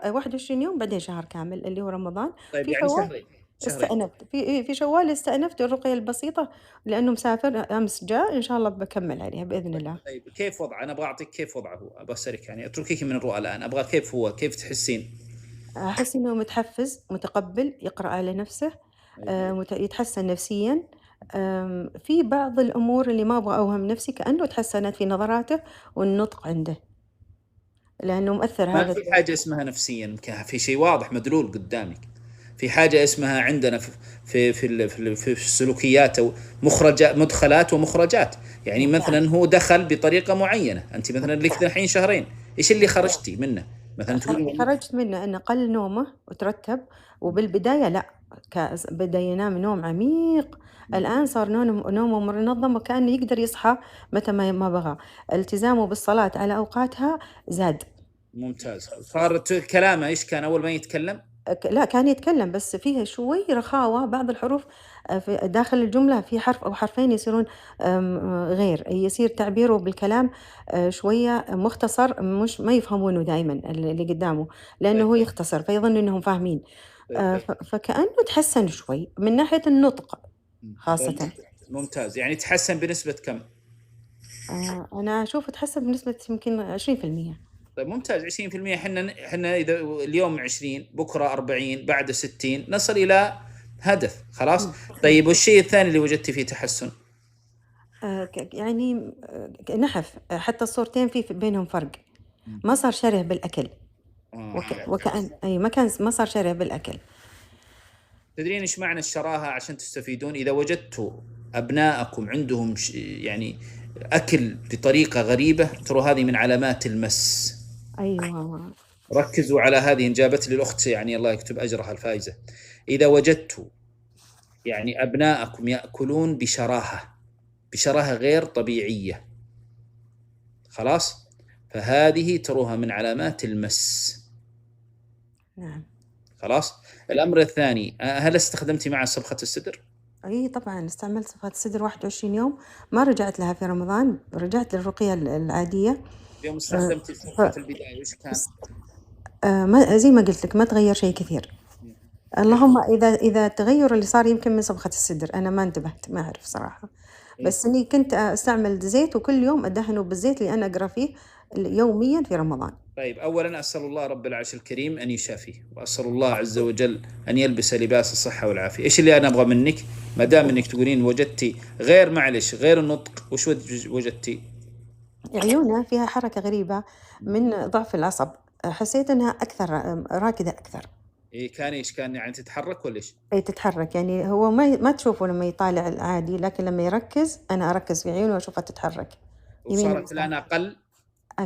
21 يوم بعدين شهر كامل اللي هو رمضان. طيب في يعني شوال شهرين. استأنفت في شوال استأنفت الرقية البسيطة لأنه مسافر أمس جاء، إن شاء الله بكمل عليها بإذن الله. طيب كيف وضعه؟ أنا أبغى أعطيك كيف وضعه، أبغى أسألك يعني اتركيك من الرؤى الآن، أبغى كيف تحسين؟ أحس إنه متحفز متقبل يقرأ على نفسه، يتحسن نفسيا. في بعض الأمور اللي ما أبغى أوهم نفسي كأنه تحسنت في نظراته والنطق عنده، لأنه مؤثر ما هذا. في حاجة اسمها نفسيا، في شيء واضح مدلول قدامك. في حاجة اسمها عندنا في السلوكيات أو مدخلات ومخرجات. يعني مثلا هو دخل بطريقة معينة، أنت مثلا لك الحين شهرين، إيش اللي خرجتي منه؟ مثلا تقولي خرجت منه أنه قل نومه وترتب، وبالبداية لا بدأ ينام نوم عميق. الآن صار نومه منظم وكأنه يقدر يصحى متى ما بغى. التزامه بالصلاة على أوقاتها زاد. ممتاز. صارت كلامه إيش كان أول ما يتكلم؟ لا كان يتكلم بس فيها شوي رخاوة، بعض الحروف داخل الجملة في حرف أو حرفين يصيرون غير، يصير تعبيره بالكلام شوية مختصر، مش ما يفهمونه دائما اللي قدامه، لأنه هو يختصر فيظن أنهم فاهمين. فكأنه تحسن شوي من ناحية النطق خاصة. ممتاز. يعني تحسن بنسبة كم؟ أنا أشوف تحسن بنسبة يمكن 20%. طيب ممتاز. 20%. احنا إذا اليوم 20 بكرة 40 بعد 60 نصل إلى هدف خلاص. طيب والشيء الثاني اللي وجدتي فيه تحسن؟ يعني نحف، حتى الصورتين في بينهم فرق، ما صار شره بالأكل. وكأن أي ما صار شره بالأكل. تدرين إيش معنى الشراهة عشان تستفيدون؟ إذا وجدتوا أبنائكم عندهم يعني أكل بطريقة غريبة، ترى هذه من علامات المس. أيوة. ركزوا على هذه. انجابت لي الأخت يعني الله يكتب أجرها الفائزة. إذا وجدتوا يعني أبنائكم يأكلون بشراهة غير طبيعية خلاص، فهذه تروها من علامات المس. نعم. خلاص. الأمر الثاني، هل استخدمتي مع صبغة الصدر؟ أي طبعا استعملت صبغة الصدر 21 يوم، ما رجعت لها في رمضان، رجعت للرقية العادية. يوم استخدمتي صبغة البداية وش كان؟ زي ما قلت لك ما تغير شيء كثير. اللهم إذا التغير اللي صار يمكن من صبغة الصدر، أنا ما انتبهت، ما أعرف صراحة. بس إني كنت أستعمل زيت وكل يوم أدهنه بالزيت اللي أنا أقرأ فيه يوميا في رمضان. طيب أولا أسأل الله رب العرش الكريم أن يشافيه، وأسأل الله عز وجل أن يلبس لباس الصحة والعافية. إيش اللي أنا أبغى منك؟ ما دام إنك تقولين وجدتي غير معلش غير النطق، وش وجدتي؟ عيونها فيها حركة غريبة من ضعف العصب، حسيت إنها أكثر راكدة أكثر. إيه كان إيش كان يعني تتحرك ولا إيش؟ أي تتحرك، يعني هو ما تشوفه لما يطالع العادي، لكن لما يركز أنا أركز في عيونه وأشوفها تتحرك. وصارت الآن أقل؟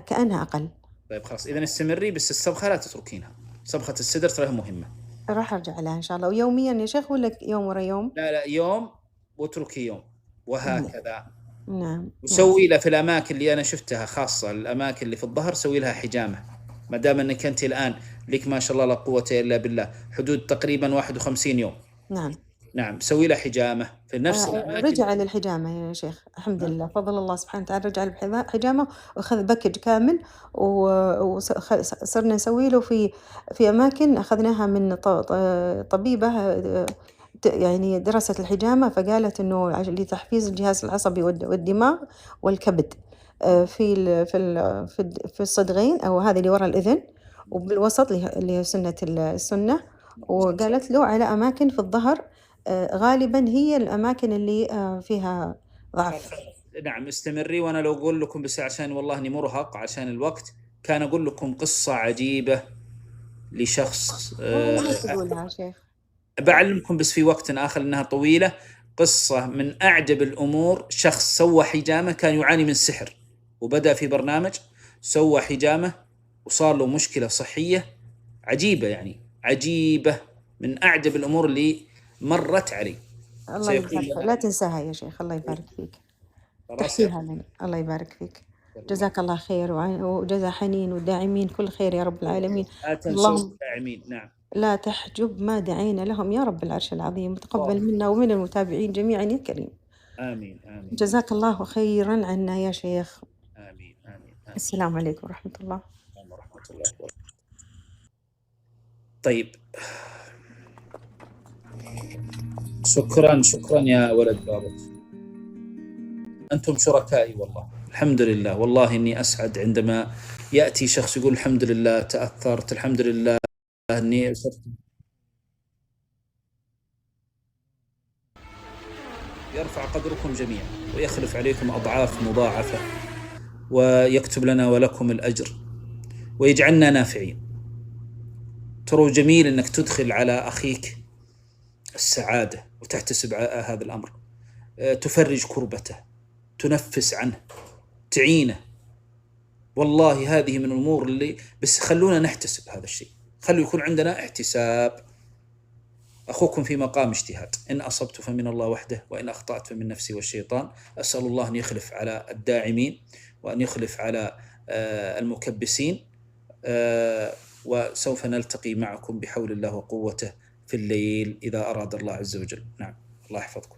كأنها أقل. طيب خلاص إذا استمري، بس الصبغة لا تتركينها، صبغة الصدر تراها مهمة. راح أرجع لها إن شاء الله. ويوميا يا شيخ ولا يوم ورا يوم؟ لا يوم واتركي يوم وهكذا. نعم. وسوي لها في الأماكن اللي أنا شفتها، خاصة الأماكن اللي في الظهر، سوي لها حجامة. ما دام أنك أنت الآن لك ما شاء الله لا قوة إلا بالله حدود تقريبا 51 يوم. نعم سوي لها حجامة في نفس الأماكن. رجع للحجامة يا شيخ الحمد لله، فضل الله سبحانه وتعالى، رجع للحجامة وأخذ باكج كامل، وصرنا نسوي له في أماكن أخذناها من طبيبة يعني درست الحجامة، فقالت إنه لتحفيز الجهاز العصبي والدماغ والكبد في الصدغين أو هذه اللي وراء الأذن، وبالوسط اللي هي السنة، وقالت له على أماكن في الظهر غالبا هي الأماكن اللي فيها ضعف. نعم استمري. وأنا لو أقول لكم بس عشان والله إني مرهق عشان الوقت، كان أقول لكم قصة عجيبة لشخص تقولها شيخ. بعلمكم بس في وقت آخر لأنها طويلة. قصة من أعجب الأمور، شخص سوى حجامة كان يعاني من سحر، وبدأ في برنامج سوى حجامة وصار له مشكلة صحية عجيبة، يعني عجيبة، من أعجب الأمور اللي مرت علي. الله يبارك، لا تنساها يا شيخ، الله يبارك فيك، تحكيها لنا. الله يبارك فيك، جزاك الله خير، وجزا حنين والداعمين كل خير يا رب العالمين. لا تنسوا الداعمين. نعم لا تحجب ما دعينا لهم يا رب العرش العظيم، تقبل منا ومن المتابعين جميعا يا كريم. آمين آمين. جزاك الله خيرا عنا يا شيخ. آمين آمين. السلام عليكم ورحمة الله. ورحمة الله وبركاته. طيب شكرا يا ولد بابت، أنتم شركائي والله. الحمد لله، والله إني أسعد عندما يأتي شخص يقول الحمد لله تأثرت، الحمد لله أني صرت. يرفع قدركم جميعا ويخلف عليكم أضعاف مضاعفة، ويكتب لنا ولكم الأجر ويجعلنا نافعين. ترى جميل أنك تدخل على أخيك السعادة وتحتسب هذا الأمر، تفرج كربته، تنفس عنه، تعينه. والله هذه من الأمور اللي بس خلونا نحتسب هذا الشيء، خلوا يكون عندنا احتساب. أخوكم في مقام اجتهاد، إن أصبت فمن الله وحده وإن أخطأت فمن نفسي والشيطان. أسأل الله أن يخلف على الداعمين وأن يخلف على المكبسين، وسوف نلتقي معكم بحول الله وقوته في الليل إذا أراد الله عز وجل. نعم، الله يحفظكم.